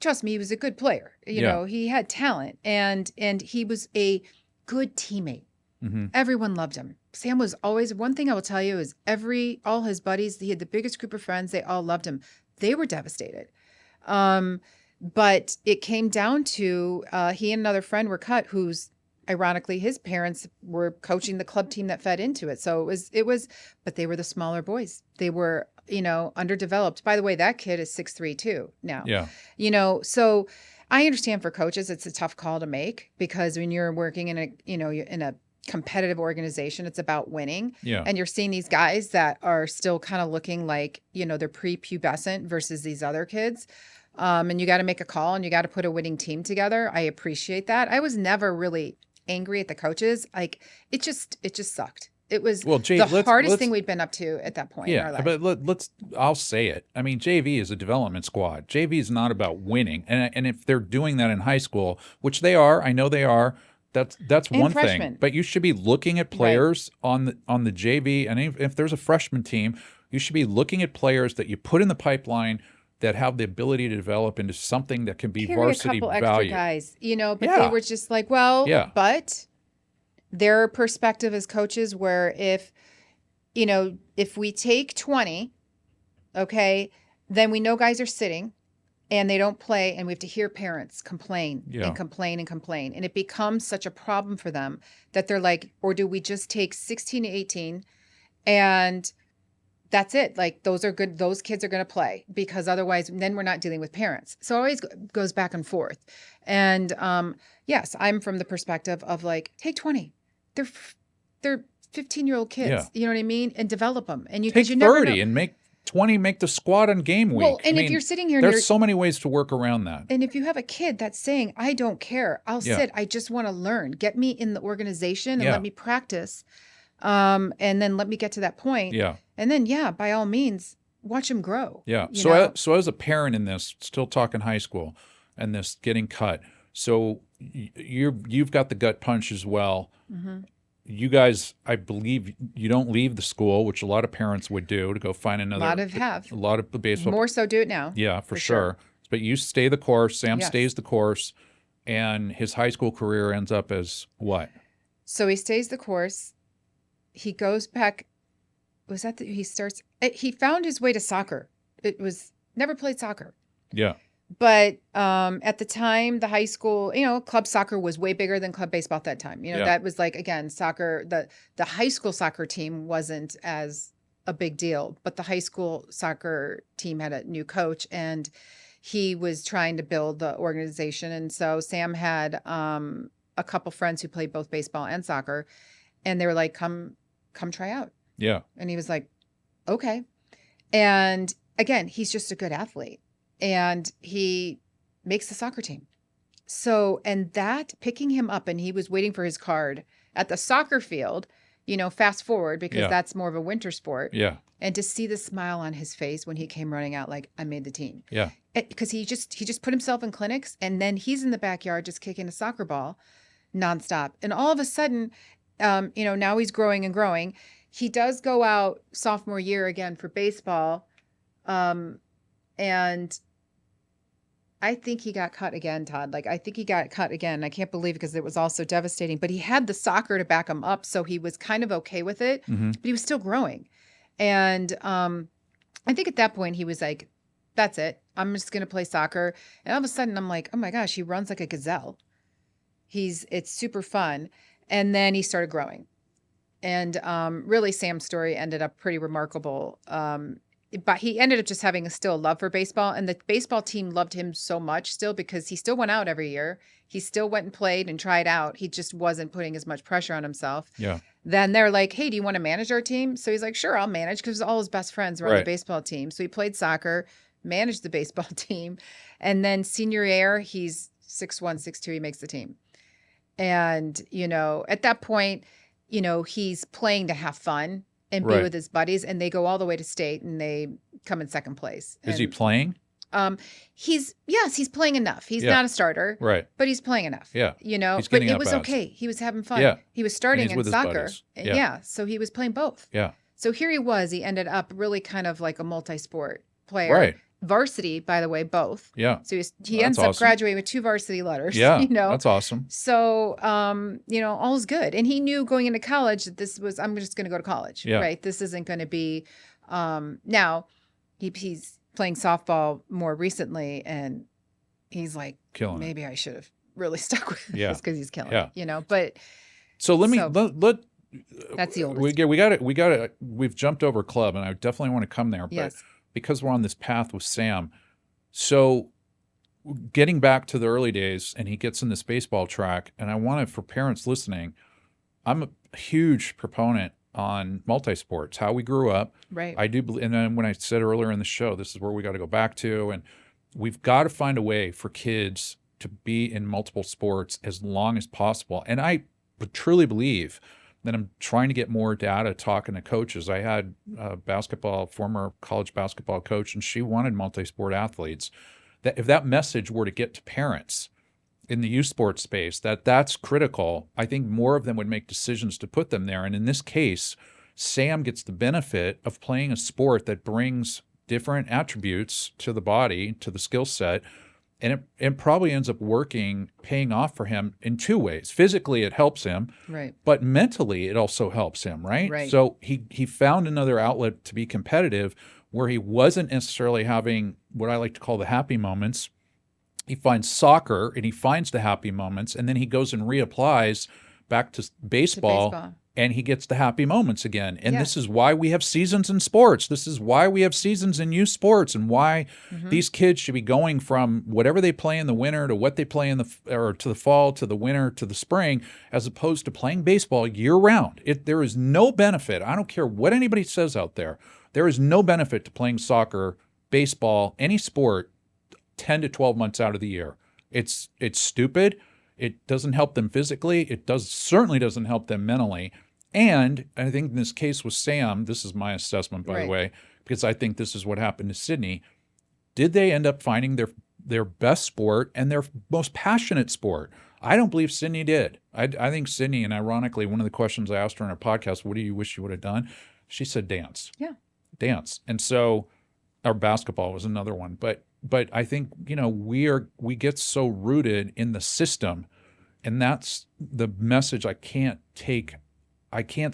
trust me, he was a good player. He had talent, and he was a good teammate. Mm-hmm. Everyone loved him. Sam was always, one thing I will tell you is all his buddies, he had the biggest group of friends. They all loved him. They were devastated. But it came down to he and another friend were cut who's, ironically, his parents were coaching the club team that fed into it. So it was, but they were the smaller boys. They were, underdeveloped. By the way, that kid is 6'3" too now. Yeah. So I understand for coaches, it's a tough call to make because when you're working in a competitive organization, it's about winning. Yeah. And you're seeing these guys that are still kind of looking like, they're prepubescent versus these other kids. And you got to make a call and you got to put a winning team together. I appreciate that. I was never really angry at the coaches. Like it just sucked. It was the hardest thing we'd been up to at that point in our life. But I'll say it. I mean, JV is a development squad. JV is not about winning. And if they're doing that in high school, which they are, I know they are, that's one thing. But you should be looking at players on the JV. And if there's a freshman team, you should be looking at players that you put in the pipeline that have the ability to develop into something that can be varsity a couple value. Extra guys, but they were just like, but their perspective as coaches where if we take 20, okay, then we know guys are sitting and they don't play, and we have to hear parents complain and complain and complain. And it becomes such a problem for them that they're like, or do we just take 16 to 18 and that's it? Like, those are good. Those kids are going to play, because otherwise then we're not dealing with parents. So it always goes back and forth. And yes, I'm from the perspective of like, take 20. They're 15-year-old kids. Yeah. You know what I mean? And develop them. And you take you never 30 and make 20, make the squad on game week. Well, and if you're sitting here, there's so many ways to work around that. And if you have a kid that's saying, I don't care, I'll sit, I just want to learn, get me in the organization and let me practice. And then let me get to that point. Yeah. And then, by all means, watch him grow. Yeah. So as a parent in this, still talking high school and this getting cut, so you've got the gut punch as well. Mm-hmm. You guys, I believe you don't leave the school, which a lot of parents would do, to go find another. A lot of the baseball. More so do it now. Yeah, for sure. But you stay the course. Sam stays the course. And his high school career ends up as what? So he stays the course. He goes back. He found his way to soccer. It was never played soccer. Yeah. But at the time, the high school, club soccer was way bigger than club baseball at that time. That was like, again, soccer, the high school soccer team wasn't as a big deal, but the high school soccer team had a new coach and he was trying to build the organization. And so Sam had a couple friends who played both baseball and soccer, and they were like, come try out. Yeah. And he was like, okay. And again, he's just a good athlete. And he makes the soccer team. So, and that picking him up, and he was waiting for his card at the soccer field, fast forward, because that's more of a winter sport. Yeah. And to see the smile on his face when he came running out, like, I made the team. Yeah. Because he just put himself in clinics, and then he's in the backyard just kicking a soccer ball nonstop. And all of a sudden, now he's growing and growing. He does go out sophomore year again for baseball. And I think he got cut again, Todd. Like, I think he got cut again. I can't believe it, because it was all so devastating. But he had the soccer to back him up, so he was kind of okay with it. Mm-hmm. But he was still growing. And I think at that point he was like, that's it. I'm just going to play soccer. And all of a sudden I'm like, oh my gosh, he runs like a gazelle. It's super fun. And then he started growing. And really, Sam's story ended up pretty remarkable. But he ended up just having still a love for baseball. And the baseball team loved him so much still, because he still went out every year. He still went and played and tried out. He just wasn't putting as much pressure on himself. Yeah. Then they're like, hey, do you want to manage our team? So he's like, sure, I'll manage, because all his best friends were on the baseball team. So he played soccer, managed the baseball team. And then senior year, he's 6'1", 6'2", he makes the team. And, at that point, he's playing to have fun and be with his buddies, and they go all the way to state, and they come in second place. Is he playing? He's playing enough. He's not a starter, right? But he's playing enough. Yeah, but it was okay. He was having fun. Yeah, he was starting in soccer. So he was playing both. Yeah. So here he was. He ended up really kind of like a multi-sport player. Right. Varsity, by the way, both. Yeah. So he ends up graduating with 2 varsity letters. Yeah. That's awesome. So, all is good. And he knew going into college that I'm just going to go to college. Yeah. Right. This isn't going to be, now he's playing softball more recently, and he's like, maybe I should have really stuck with this, because he's killing it, but. So let that's the oldest. We got it. We've jumped over club, and I definitely want to come there, but because we're on this path with Sam. So getting back to the early days, and he gets in this baseball track, and I want to, for parents listening, I'm a huge proponent on multi-sports, how we grew up. Right. I do believe, and then when I said earlier in the show, this is where we got to go back to, and we've got to find a way for kids to be in multiple sports as long as possible. And I truly believe that I'm trying to get more data talking to coaches. I had a former college basketball coach, and she wanted multi-sport athletes. That if that message were to get to parents in the youth sports space, that's critical, I think more of them would make decisions to put them there. And in this case, Sam gets the benefit of playing a sport that brings different attributes to the body, to the skill set, and it probably ends up paying off for him in 2 ways. Physically, it helps him, right? But mentally, it also helps him, right? Right. So he found another outlet to be competitive where he wasn't necessarily having what I like to call the happy moments. He finds soccer and he finds the happy moments, and then he goes and reapplies back to baseball. And he gets the happy moments again. And this is why we have seasons in sports. This is why we have seasons in youth sports, and why these kids should be going from whatever they play in the winter to what they play in to the fall, to the winter, to the spring, as opposed to playing baseball year round. There is no benefit. I don't care what anybody says out there. There is no benefit to playing soccer, baseball, any sport 10 to 12 months out of the year. It's stupid. It doesn't help them physically. It certainly doesn't help them mentally. And I think in this case with Sam, this is my assessment, by the way, because I think this is what happened to Sydney. Did they end up finding their best sport and their most passionate sport? I don't believe Sydney did. I think Sydney, and ironically, one of the questions I asked her in our podcast, what do you wish you would have done? She said dance. Yeah. Dance. And so, or basketball was another one. But I think, we get so rooted in the system, and that's the message I can't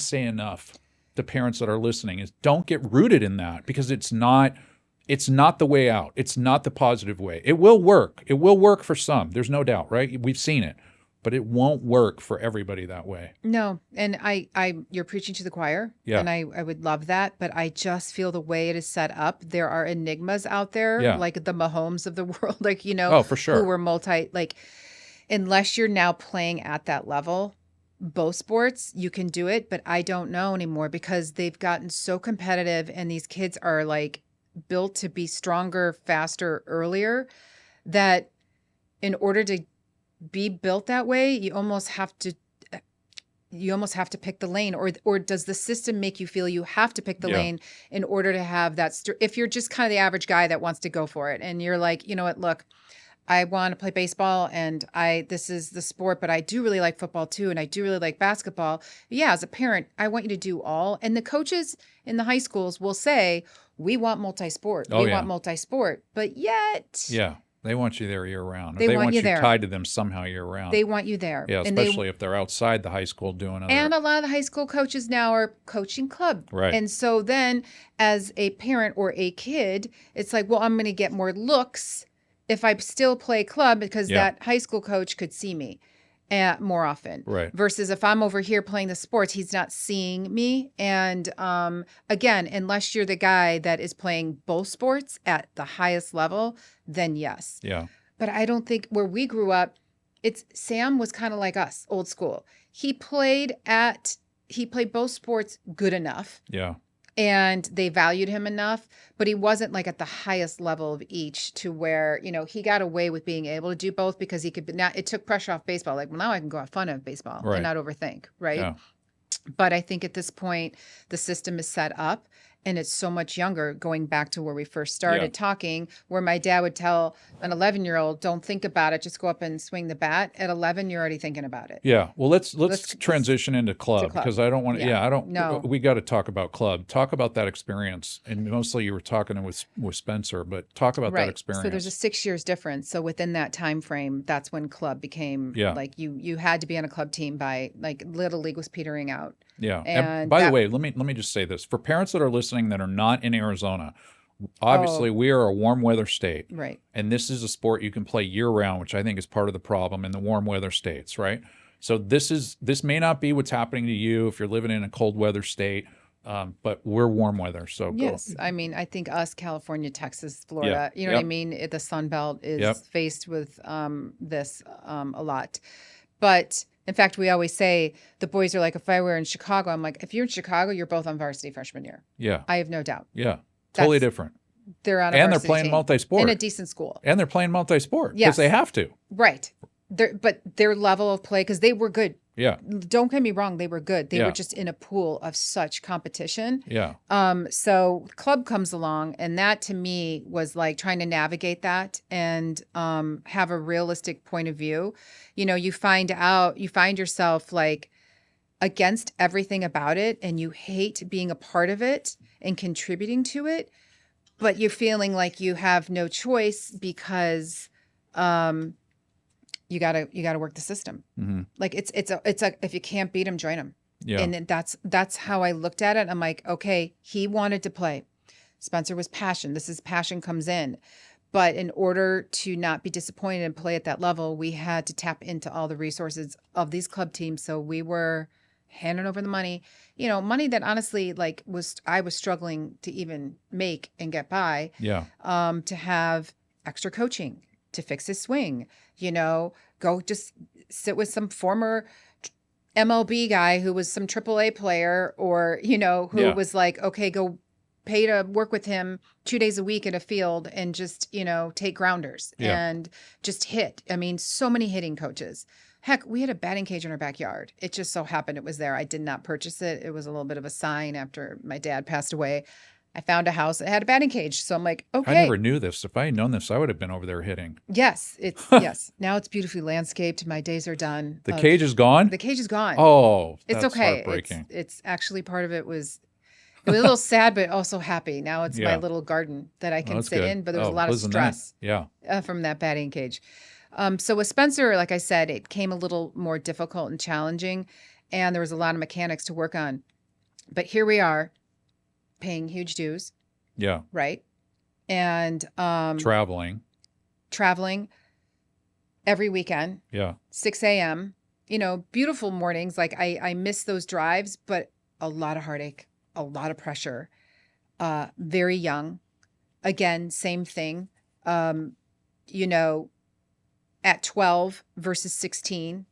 say enough to parents that are listening, is don't get rooted in that, because it's not the way out. It's not the positive way. It will work. It will work for some. There's no doubt, right? We've seen it. But it won't work for everybody that way. No. And you're preaching to the choir. Yeah. And I would love that. But I just feel the way it is set up, there are enigmas out there, like the Mahomes of the world, oh, for sure, who were unless you're now playing at that level, both sports, you can do it. But I don't know anymore, because they've gotten so competitive, and these kids are built to be stronger, faster, earlier, that in order to be built that way, you almost have to pick the lane, or does the system make you feel you have to pick the lane in order to have that? If you're just kind of the average guy that wants to go for it, and you're like, you know what, look, I want to play baseball, and this is the sport, but I do really like football too, and I do really like basketball. Yeah, as a parent, I want you to do all. And the coaches in the high schools will say, we want multi-sport. We want multi-sport. But yet... Yeah. They want you there year round. They want you tied to them somehow year round. They want you there. Yeah, especially if they're outside the high school doing other. And a lot of the high school coaches now are coaching club. Right. And so then as a parent or a kid, it's like, well, I'm going to get more looks if I still play club, because that high school coach could see me more often. Right. Versus if I'm over here playing the sports, he's not seeing me. And again, unless you're the guy that is playing both sports at the highest level, then yes. Yeah. But I don't think where we grew up, Sam was kind of like us, old school. He played both sports good enough. Yeah. And they valued him enough, but he wasn't at the highest level of each, to where, he got away with being able to do both, because he could. Now it took pressure off baseball. Now I can go have fun at baseball and not overthink, right? Yeah. But I think at this point, the system is set up, and it's so much younger, going back to where we first started talking, where my dad would tell an 11-year-old, don't think about it, just go up and swing the bat. At 11, you're already thinking about it. Yeah. Well, let's transition into club, because I don't want to, we got to talk about club. Talk about that experience. And mostly you were talking with Spencer, but talk about that experience. So there's a 6 years difference. So within that time frame, that's when club became, you had to be on a club team by, Little League was petering out. Yeah. And by the way, let me just say this. For parents that are listening that are not in Arizona, obviously we are a warm weather state. Right. And this is a sport you can play year round, which I think is part of the problem in the warm weather states, right? So this may not be what's happening to you if you're living in a cold weather state, but we're warm weather. So yes. Go. I mean, I think us, California, Texas, Florida, you know what I mean? The Sun Belt is faced with this a lot. But in fact, we always say, the boys are like, if I were in Chicago, I'm like, if you're in Chicago, you're both on varsity freshman year. Yeah. I have no doubt. Yeah. Totally different. They're on a varsity they're playing team multi-sport. In a decent school. And they're playing multi-sport. Because they have to. Right. But their level of play, because they were good. Yeah. Don't get me wrong, they were good. They were just in a pool of such competition. Yeah. So club comes along, and that to me was trying to navigate that and have a realistic point of view. You find yourself against everything about it, and you hate being a part of it and contributing to it, but you're feeling like you have no choice because you gotta work the system. Mm-hmm. It's if you can't beat him, join him. Yeah. And that's how I looked at it. I'm like, okay, he wanted to play. Spencer was passion. This is passion comes in. But in order to not be disappointed and play at that level, we had to tap into all the resources of these club teams. So we were handing over the money, money that honestly, like I was struggling to even make and get by. Yeah. To have extra coaching to fix his swing, go just sit with some former MLB guy who was some AAA player or, who was like, okay, go pay to work with him 2 days a week in a field and just, take grounders and just hit. I mean, so many hitting coaches. Heck, we had a batting cage in our backyard. It just so happened it was there. I did not purchase it. It was a little bit of a sign after my dad passed away. I found a house that had a batting cage. So I'm like, okay. I never knew this. If I had known this, I would have been over there hitting. Yes. Yes. Now it's beautifully landscaped. My days are done. The cage is gone? The cage is gone. Oh, it's that's okay. Heartbreaking. It's actually part of it was a little sad, but also happy. Now it's my little garden that I can sit in, but there's a lot of stress from that batting cage. So with Spencer, like I said, it came a little more difficult and challenging, and there was a lot of mechanics to work on. But here we are, paying huge dues. Yeah. Right. And traveling every weekend. Yeah. 6 a.m. Beautiful mornings. Like I miss those drives, but a lot of heartache, a lot of pressure. Very young. Again, same thing. At 12 versus 16,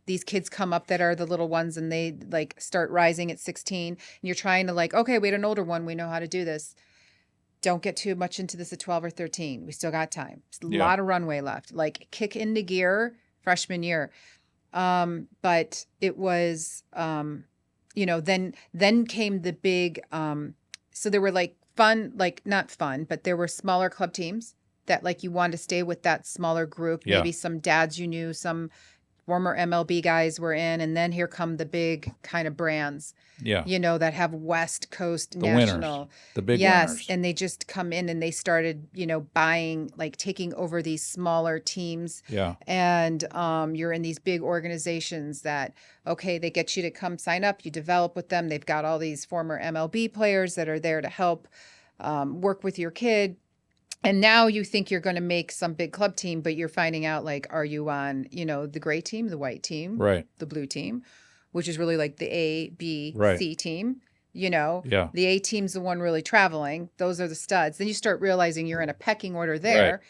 these kids come up that are the little ones and they like start rising at 16 and you're trying to like, okay, we had an older one. We know how to do this. Don't get too much into this at 12 or 13. We still got time. There's a lot of runway left, like kick into gear freshman year. But it was, then came the big, so there were like fun, like not fun, but there were smaller club teams that like you wanted to stay with that smaller group. Maybe some dads you knew, some former MLB guys were in, and then here come the big kind of brands. Yeah. That have West Coast national. Winners, the big winners. And they just come in and they started, buying, like taking over these smaller teams. Yeah. And you're in these big organizations that, okay, they get you to come sign up, you develop with them. They've got all these former MLB players that are there to help work with your kid. And now you think you're going to make some big club team, but you're finding out like, are you on, the gray team, the white team, right, the blue team, which is really like the A, B, C team, The A team's the one really traveling. Those are the studs. Then you start realizing you're in a pecking order there,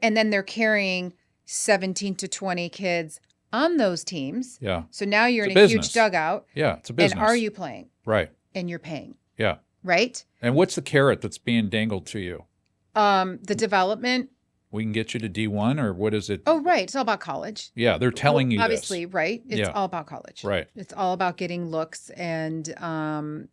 and then they're carrying 17 to 20 kids on those teams. Yeah. So now you're in a huge dugout. Yeah, it's a business. And are you playing? Right. And you're paying. Yeah. Right. And what's the carrot that's being dangled to you? The development. We can get you to D1, or what is it? Oh, right. It's all about college. Yeah, they're telling you obviously, this. Right? It's all about college. Right. It's all about getting looks. And,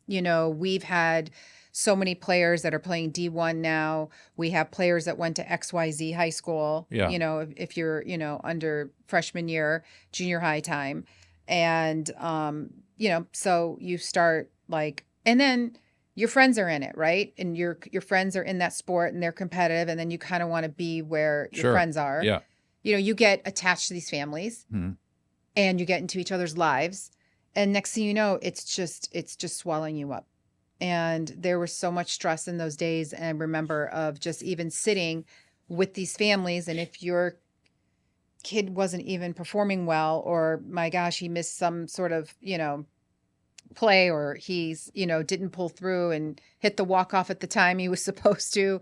we've had so many players that are playing D1 now. We have players that went to XYZ high school, if you're, under freshman year, junior high time. And, so you start like, and then your friends are in it, right? And your friends are in that sport and they're competitive, and then you kind of want to be where your friends are. Yeah. You get attached to these families, and you get into each other's lives, and next thing you know, it's just swallowing you up. And there was so much stress in those days, and I remember of just even sitting with these families, and if your kid wasn't even performing well, or my gosh, he missed some sort of, play, or he's, didn't pull through and hit the walk-off at the time he was supposed to.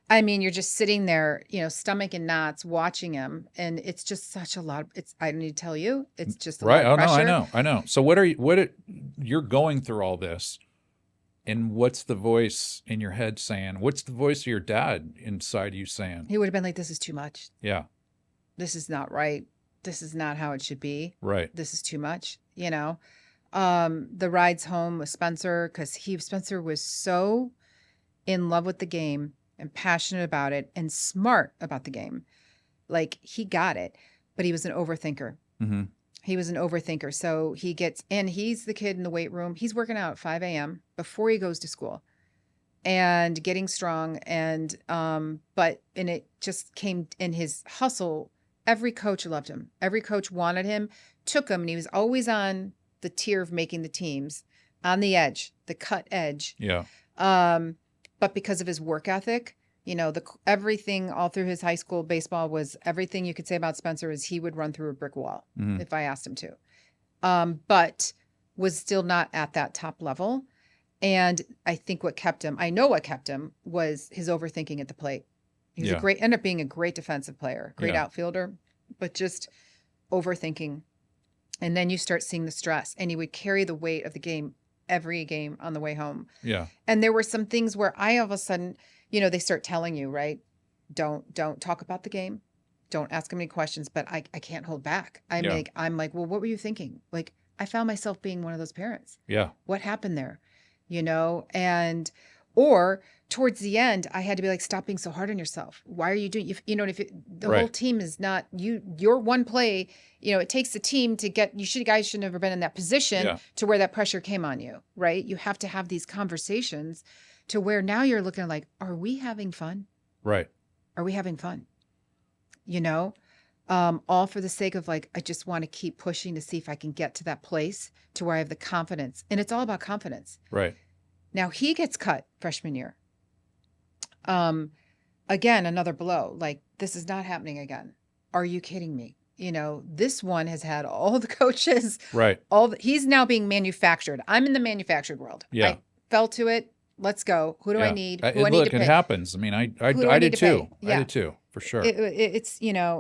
I mean, you're just sitting there, stomach in knots, watching him. And it's just such a lot. I don't need to tell you. It's just a lot of pressure. No, I know. So you're going through all this, and what's the voice in your head saying? What's the voice of your dad inside you saying? He would have been like, this is too much. Yeah. This is not right. This is not how it should be. Right. This is too much, The rides home with Spencer, because Spencer was so in love with the game and passionate about it and smart about the game. Like, he got it, but he was an overthinker. Mm-hmm. He was an overthinker. So he's the kid in the weight room. He's working out at 5 a.m. before he goes to school and getting strong. And, and it just came in his hustle. Every coach loved him. Every coach wanted him, took him, and he was always on the tier of making the teams, on the edge, the cut edge. Yeah. but because of his work ethic, everything all through his high school baseball was everything you could say about Spencer is he would run through a brick wall if I asked him to, but was still not at that top level. And I think I know what kept him was his overthinking at the plate. He was ended up being a great defensive player, great outfielder, but just overthinking. And then you start seeing the stress, and he would carry the weight of the game every game on the way home. Yeah. And there were some things where I all of a sudden, they start telling you, right? Don't talk about the game. Don't ask him any questions, but I can't hold back. I'm like, well, what were you thinking? Like, I found myself being one of those parents. Yeah. What happened there? Or towards the end, I had to be like, stop being so hard on yourself. Why are you doing, if the whole team is not your one play, it takes the team to get, guys shouldn't have ever been in that position to where that pressure came on you, right? You have to have these conversations to where now you're looking like, are we having fun? Right. Are we having fun? All for the sake of like, I just want to keep pushing to see if I can get to that place to where I have the confidence. And it's all about confidence. Right. Now he gets cut freshman year. Again, another blow. Like, this is not happening again. Are you kidding me? This one has had all the coaches. Right. He's now being manufactured. I'm in the manufactured world. Yeah. I fell to it. Let's go. Who do I need? Who I need to pay? It happens. I mean, I did too. I did too, for sure. It's,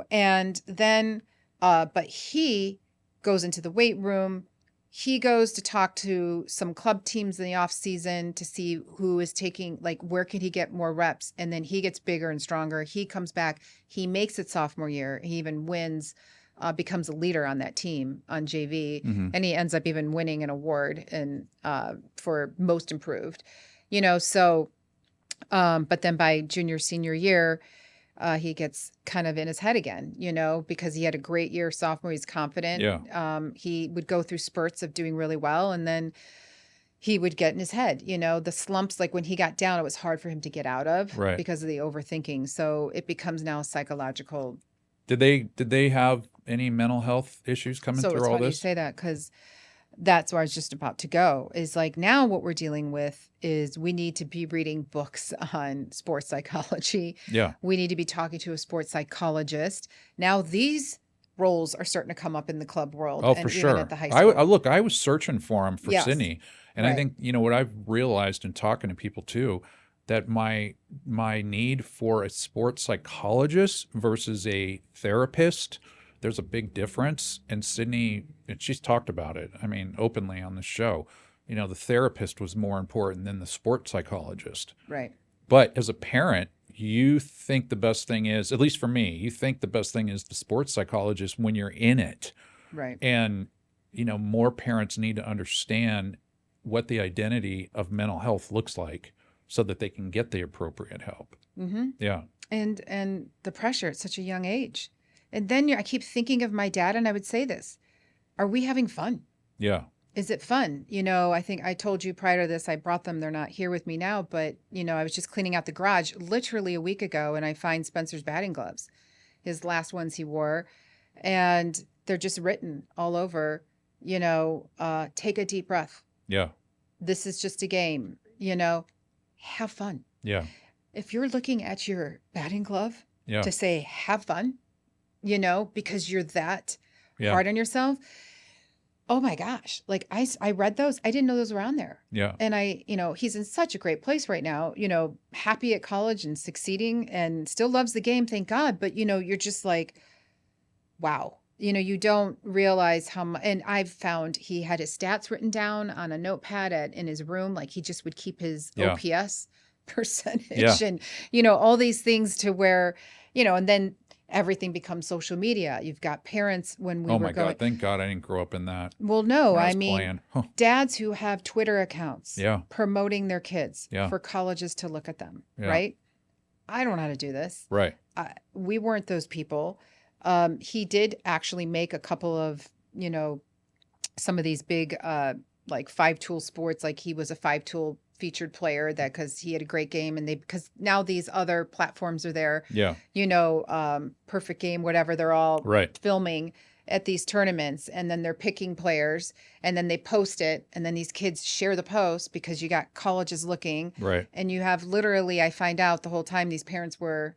and then, but he goes into the weight room. He goes to talk to some club teams in the off season to see who is taking, like, where can he get more reps? And then he gets bigger and stronger. He comes back. He makes it sophomore year. He even wins, becomes a leader on that team on JV. And he ends up even winning an award for most improved, so, but then by junior, senior year, he gets kind of in his head again, because he had a great year sophomore. He's confident. Yeah. He would go through spurts of doing really well, and then he would get in his head, the slumps, like when he got down, it was hard for him to get out of because of the overthinking. So it becomes now psychological. Did they have any mental health issues coming through all this? So it's funny you say that, because that's where I was just about to go, is like, now what we're dealing with is we need to be reading books on sports psychology. Yeah. We need to be talking to a sports psychologist. Now these roles are starting to come up in the club world. Oh, and for even sure. at the high school. I was searching for him for Sydney. And I think, what I've realized in talking to people too, that my need for a sports psychologist versus a therapist, there's a big difference. And Sydney, and she's talked about it, I mean, openly on the show, the therapist was more important than the sports psychologist. Right. But as a parent, you think the best thing is, at least for me, you think the best thing is the sports psychologist when you're in it. Right. And, more parents need to understand what the identity of mental health looks like so that they can get the appropriate help. Mm-hmm. Yeah. And the pressure at such a young age. And then I keep thinking of my dad, and I would say this, are we having fun? Yeah. Is it fun? I think I told you prior to this, I brought them. They're not here with me now, but, I was just cleaning out the garage literally a week ago, and I find Spencer's batting gloves, his last ones he wore, and they're just written all over, take a deep breath. Yeah. This is just a game, have fun. Yeah. If you're looking at your batting glove to say, have fun, because you're that hard on yourself. Oh my gosh. Like I read those. I didn't know those were on there. Yeah. And he's in such a great place right now, happy at college and succeeding and still loves the game. Thank God. But, you're just like, wow. You don't realize how much, and I've found he had his stats written down on a notepad in his room. Like he just would keep his OPS percentage and, all these things to where, and then everything becomes social media. You've got parents when we were going. Oh my God, thank God I didn't grow up in that. Well, no, I mean, dads who have Twitter accounts promoting their kids for colleges to look at them, right? I don't know how to do this. Right. We weren't those people. He did actually make a couple of, some of these big, like 5-tool sports, like he was a 5-tool featured player that because he had a great game and because now these other platforms are there, Perfect Game, whatever, they're all filming at these tournaments, and then they're picking players, and then they post it, and then these kids share the post because you got colleges looking. Right. And you have literally, I find out the whole time these parents were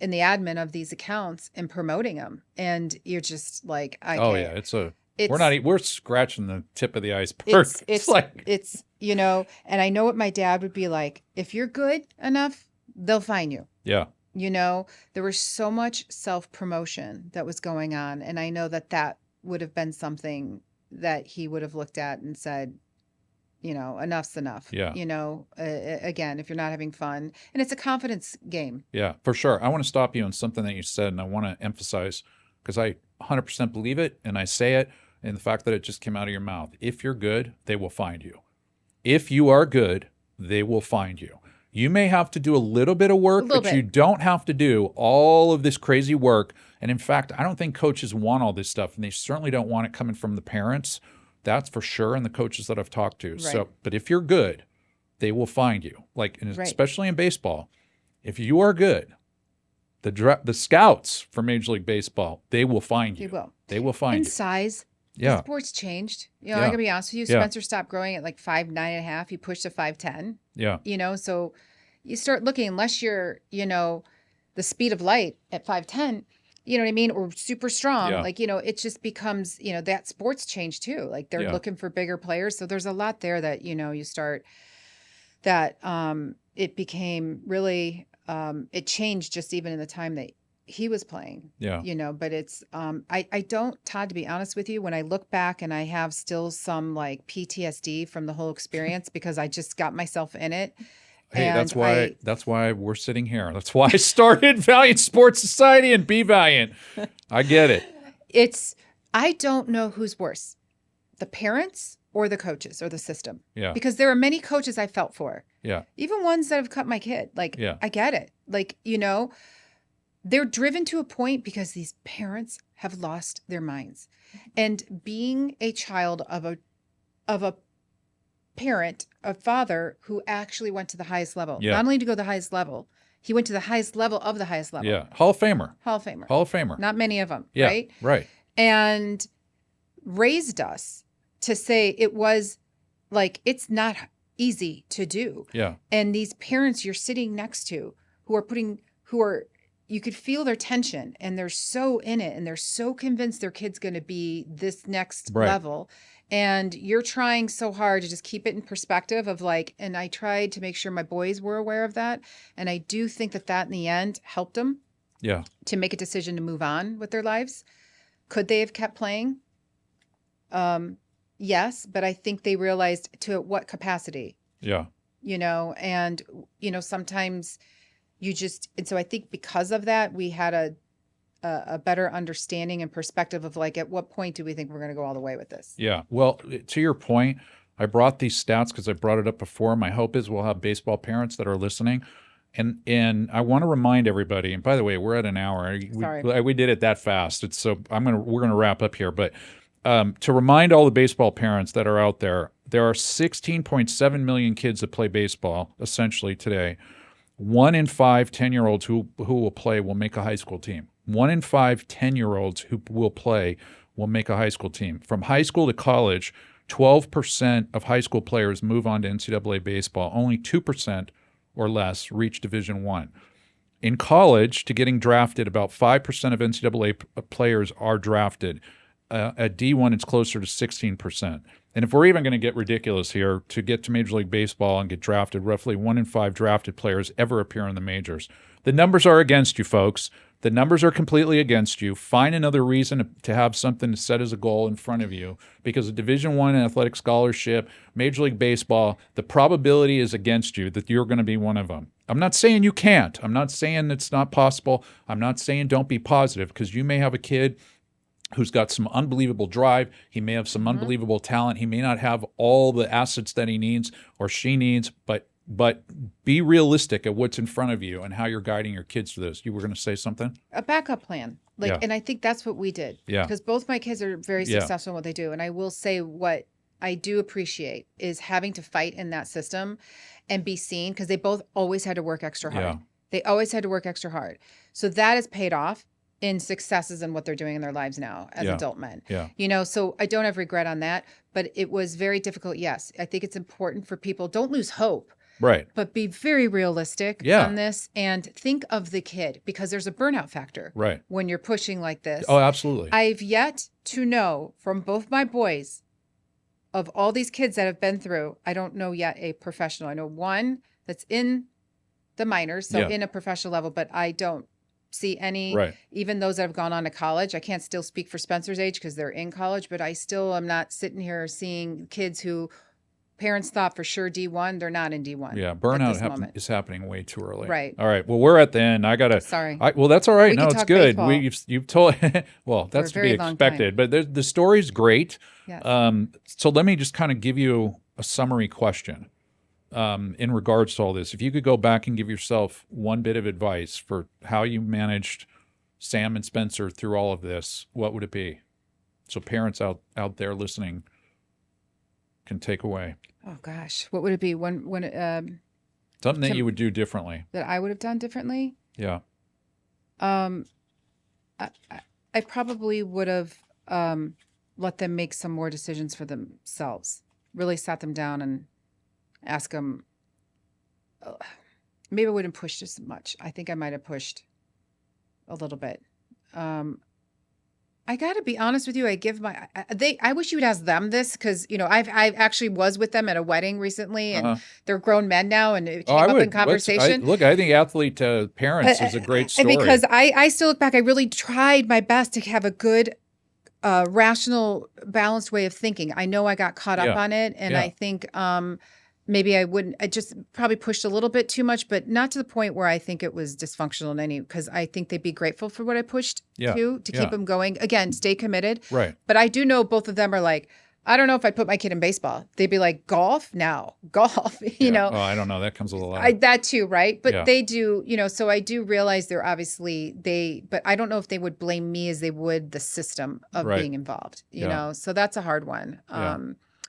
in the admin of these accounts and promoting them. And you're just like, I can't. Yeah, we're scratching the tip of the iceberg. It's and I know what my dad would be like. If you're good enough, they'll find you. Yeah. There was so much self-promotion that was going on. And I know that would have been something that he would have looked at and said, enough's enough. Yeah. Again, if you're not having fun. And it's a confidence game. Yeah, for sure. I want to stop you on something that you said, and I want to emphasize, because I 100% believe it, and I say it, and the fact that it just came out of your mouth. If you're good, they will find you. If you are good, they will find you. You may have to do a little bit of work, but you don't have to do all of this crazy work. And in fact, I don't think coaches want all this stuff, and they certainly don't want it coming from the parents. That's for sure, and the coaches that I've talked to. Right. So, but if you're good, they will find you. Especially in baseball, if you are good, the scouts for Major League Baseball, they will find you. They will find you. And size. Yeah. The sport's changed. I gotta be honest with you. Spencer stopped growing at like 5'9.5". He pushed to 5'10". Yeah. So you start looking, unless you're, the speed of light at 5'10", you know what I mean? Or super strong. Yeah. It just becomes, that sport's changed too. Like they're looking for bigger players. So there's a lot there that, you start that it became really, it changed just even in the time that he was playing. Yeah. But it's, I don't, Todd, to be honest with you, when I look back and I have still some like PTSD from the whole experience because I just got myself in it. Hey, that's why we're sitting here. That's why I started Valiant Sports Society and Be Valiant. I get it. I don't know who's worse, the parents or the coaches or the system. Yeah. Because there are many coaches I felt for. Yeah. Even ones that have cut my kid. I get it. They're driven to a point because these parents have lost their minds. And being a child of a parent, a father who actually went to the highest level, not only to go to the highest level, he went to the highest level of the highest level. Yeah. Hall of Famer. Not many of them, yeah, right? Right. And raised us to say it was it's not easy to do. Yeah. And these parents you're sitting next to who are you could feel their tension and they're so in it and they're so convinced their kid's going to be this next level. And you're trying so hard to just keep it in perspective of and I tried to make sure my boys were aware of that. And I do think that in the end helped them to make a decision to move on with their lives. Could they have kept playing? Yes, but I think they realized to what capacity. Yeah. And, sometimes and so I think because of that, we had a better understanding and perspective of at what point do we think we're going to go all the way with this? Yeah. Well, to your point, I brought these stats because I brought it up before. My hope is we'll have baseball parents that are listening. And I want to remind everybody, and by the way, we're at an hour. Sorry. We did it that fast. We're going to wrap up here, but to remind all the baseball parents that are out there, there are 16.7 million kids that play baseball essentially today. 1 in 5 10-year-olds who will play will make a high school team. 1 in 5 10-year-olds who will play will make a high school team. From high school to college, 12% of high school players move on to NCAA baseball. Only 2% or less reach Division I. In college, to getting drafted, about 5% of NCAA players are drafted. At D1, it's closer to 16%. And if we're even going to get ridiculous here, to get to Major League Baseball and get drafted, roughly 1 in 5 drafted players ever appear in the majors. The numbers are against you, folks. The numbers are completely against you. Find another reason to have something to set as a goal in front of you, because a Division I athletic scholarship, Major League Baseball, the probability is against you that you're going to be one of them. I'm not saying you can't. I'm not saying it's not possible. I'm not saying don't be positive, because you may have a kid who's got some unbelievable drive. He may have some unbelievable talent. He may not have all the assets that he needs or she needs, but be realistic at what's in front of you and how you're guiding your kids to this. You were going to say something? A backup plan. And I think that's what we did. Yeah. Because both my kids are very successful in what they do. And I will say what I do appreciate is having to fight in that system and be seen, because they both always had to work extra hard. Yeah. They always had to work extra hard. So that has paid off in successes and what they're doing in their lives now as adult men. Yeah. You know, so I don't have regret on that, but it was very difficult. Yes. I think it's important for people, don't lose hope. Right. But be very realistic on this and think of the kid, because there's a burnout factor when you're pushing like this. Oh, absolutely. I've yet to know from both my boys, of all these kids that have been through, I don't know yet a professional. I know one that's in the minors, so in a professional level, but I don't see any, even those that have gone on to college. I can't still speak for Spencer's age because they're in college, but I still am not sitting here seeing kids who parents thought for sure D1, they're not in D1. Yeah, burnout is happening way too early. Right. All right. Well, we're at the end. I gotta. Sorry. Well, that's all right. We no, can it's talk good. baseball. You've told. Well, that's to be expected. But the story's great. Yes. So let me just kind of give you a summary question in regards to all this. If you could go back and give yourself one bit of advice for how you managed Sam and Spencer through all of this, what would it be? So parents out there listening can take away. Oh gosh, what would it be? Something that you would do differently. That I would have done differently? Yeah. I probably would have let them make some more decisions for themselves. Really sat them down and asked them. Maybe I wouldn't push as much. I think I might have pushed a little bit. I got to be honest with you. I wish you would ask them this, because, you know, I actually was with them at a wedding recently, and they're grown men now, and it came up in conversation. I think athlete to parents is a great story. Because I still look back, I really tried my best to have a good, rational, balanced way of thinking. I know I got caught up on it, and I think maybe I just probably pushed a little bit too much, but not to the point where I think it was dysfunctional in any, because I think they'd be grateful for what I pushed to keep them going. Again, stay committed. Right. But I do know both of them are like, I don't know if I'd put my kid in baseball. They'd be like, golf? Now, golf, you know. Oh, I don't know. That comes with a lot. That too, right? But they do, you know, so I do realize they're but I don't know if they would blame me as they would the system of being involved, you know. So that's a hard one.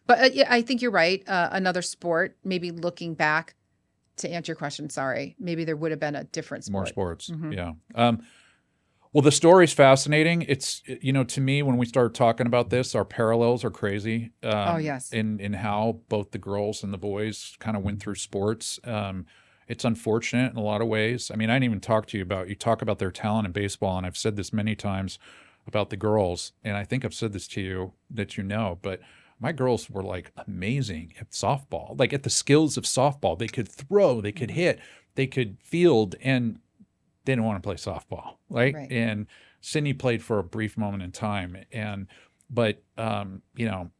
But I think you're right. Another sport, maybe looking back to answer your question, sorry, maybe there would have been a different sport. More sports, yeah. Well, the story's fascinating. It's, you know, to me, when we started talking about this, our parallels are crazy. Oh, yes. In how both the girls and the boys kind of went through sports. It's unfortunate in a lot of ways. I mean, I didn't even talk to you about, you talk about their talent in baseball, and I've said this many times about the girls, and I think I've said this to you that you know, but my girls were like amazing at softball, like at the skills of softball. They could throw, they could hit, they could field, and they didn't want to play softball, right? And Sydney played for a brief moment in time, but you know,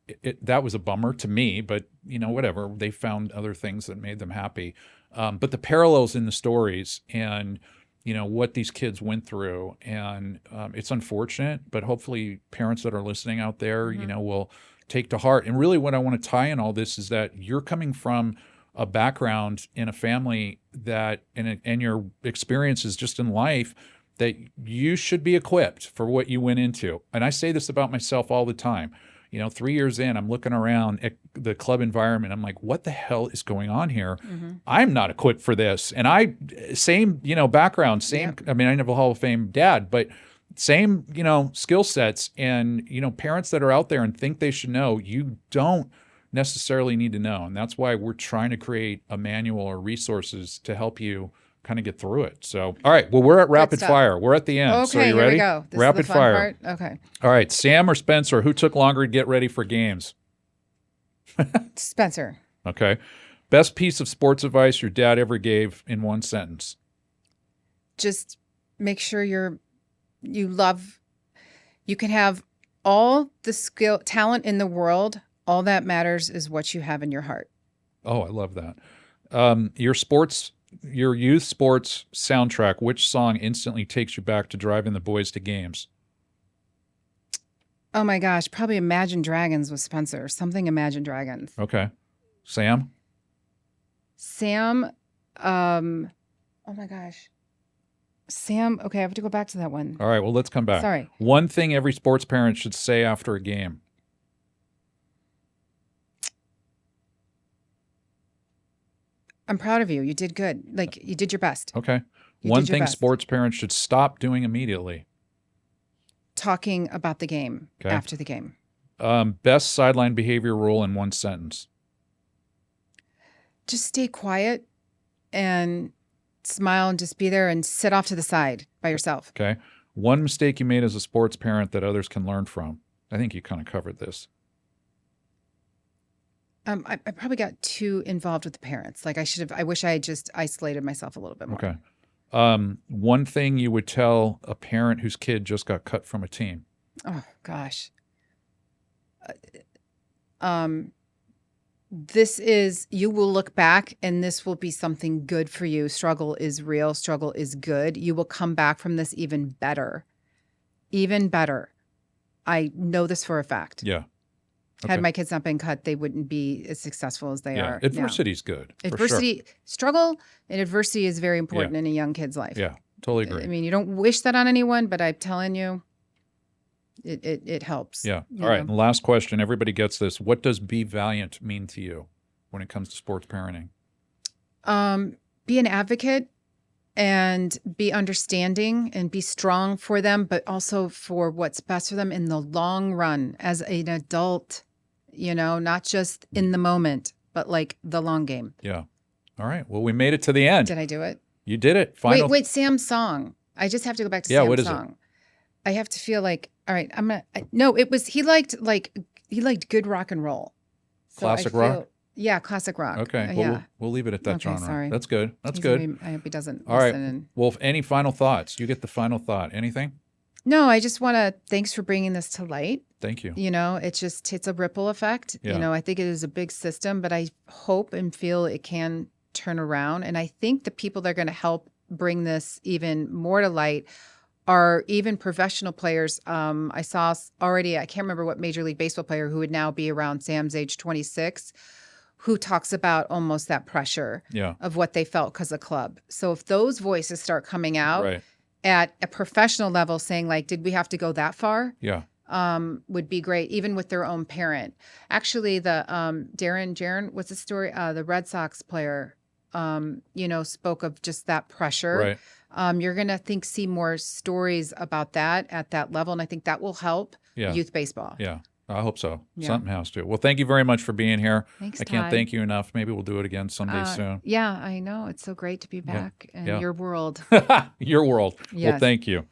that was a bummer to me. But you know, whatever, they found other things that made them happy. But the parallels in the stories, and you know what these kids went through, and it's unfortunate, but hopefully parents that are listening out there, you know, will take to heart. And really what I want to tie in all this is that you're coming from a background in a family that, and your experiences just in life, that you should be equipped for what you went into. And I say this about myself all the time. You know, 3 years in, I'm looking around at the club environment. I'm like, what the hell is going on here? I'm not equipped for this. And same, you know, background, same, I mean, I have a Hall of Fame dad, but same, you know, skill sets. And, you know, parents that are out there and think they should know, you don't necessarily need to know. And that's why we're trying to create a manual or resources to help you kind of get through it. So, all right. Well, we're at rapid fire. We're at the end. Okay, so are you ready? Here we go. This rapid is the fun fire. Part. Okay. All right. Sam or Spencer, who took longer to get ready for games? Spencer. Okay. Best piece of sports advice your dad ever gave in one sentence? Just make sure you can have all the talent in the world. All that matters is what you have in your heart. Oh, I love that. Your youth sports soundtrack, which song instantly takes you back to driving the boys to games? Oh my gosh, probably Imagine Dragons with Spencer. Something Imagine Dragons. Okay. Sam? Oh my gosh. Sam, okay, I have to go back to that one. All right, well, let's come back. Sorry. One thing every sports parent should say after a game. I'm proud of you. You did good. Like, you did your best. Okay. One thing sports parents should stop doing immediately. talking about the game after the game. Best sideline behavior rule in one sentence. Just stay quiet and smile and just be there and sit off to the side by yourself. Okay. One mistake you made as a sports parent that others can learn from. I think you kind of covered this. I probably got too involved with the parents. Like I wish I had just isolated myself a little bit more. Okay. One thing you would tell a parent whose kid just got cut from a team. Oh gosh. This is, you will look back and this will be something good for you. Struggle is real. Struggle is good. You will come back from this even better. Even better. I know this for a fact. Yeah. Okay. Had my kids not been cut, they wouldn't be as successful as they are. Adversity is good. Adversity, for sure. Struggle and adversity is very important in a young kid's life. Yeah, totally agree. I mean, you don't wish that on anyone, but I'm telling you, it helps. Yeah. All right. And the last question, everybody gets this. What does Be Valiant mean to you when it comes to sports parenting? Be an advocate and be understanding and be strong for them, but also for what's best for them in the long run as an adult, not just in the moment, but like the long game. Yeah. All right. Well, we made it to the end. Did I do it? You did it. Final. Wait, Sam's song. I just have to go back to Sam's what is song. It? I have to feel like, all right, it was, he liked good rock and roll. So classic rock? Yeah, classic rock. Okay. Well, we'll leave it at that genre. Sorry. That's good. That's good. I hope he doesn't All right. listen. Well, any final thoughts? You get the final thought. Anything? No, I just want to, thanks for bringing this to light. Thank you. It's a ripple effect. Yeah. I think it is a big system, but I hope and feel it can turn around. And I think the people that are going to help bring this even more to light are even professional players. I saw already, I can't remember what Major League Baseball player who would now be around Sam's age, 26, who talks about almost that pressure of what they felt because of club. So if those voices start coming out at a professional level saying like, did we have to go that far? Yeah. Would be great, even with their own parent. Actually, the Jaron, what's the story? The Red Sox player, spoke of just that pressure. Right. You're going to see more stories about that at that level. And I think that will help youth baseball. Yeah, I hope so. Yeah. Something has to. Well, thank you very much for being here. Thanks, I can't Todd. thank you enough. Maybe we'll do it again someday soon. Yeah, I know. It's so great to be back in your world. Your world. Yes. Well, thank you.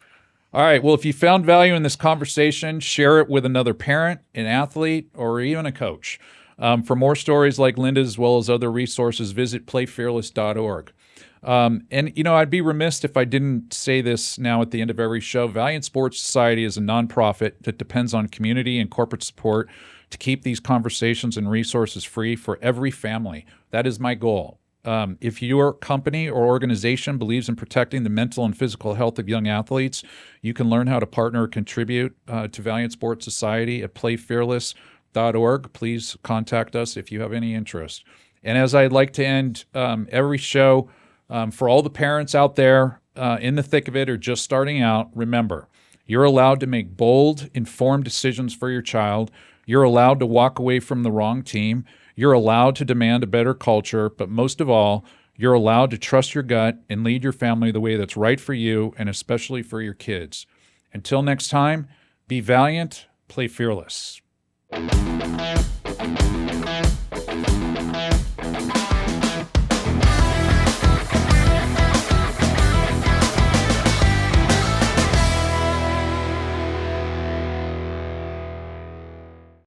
All right. Well, if you found value in this conversation, share it with another parent, an athlete, or even a coach. For more stories like Linda's, as well as other resources, visit playfearless.org. And I'd be remiss if I didn't say this now at the end of every show. Valiant Sports Society is a nonprofit that depends on community and corporate support to keep these conversations and resources free for every family. That is my goal. If your company or organization believes in protecting the mental and physical health of young athletes, you can learn how to partner or contribute to Valiant Sports Society at playfearless.org. Please contact us if you have any interest. And as I'd like to end every show, for all the parents out there in the thick of it or just starting out, remember, you're allowed to make bold, informed decisions for your child. You're allowed to walk away from the wrong team. You're allowed to demand a better culture. But most of all, you're allowed to trust your gut and lead your family the way that's right for you and especially for your kids. Until next time, be valiant, play fearless.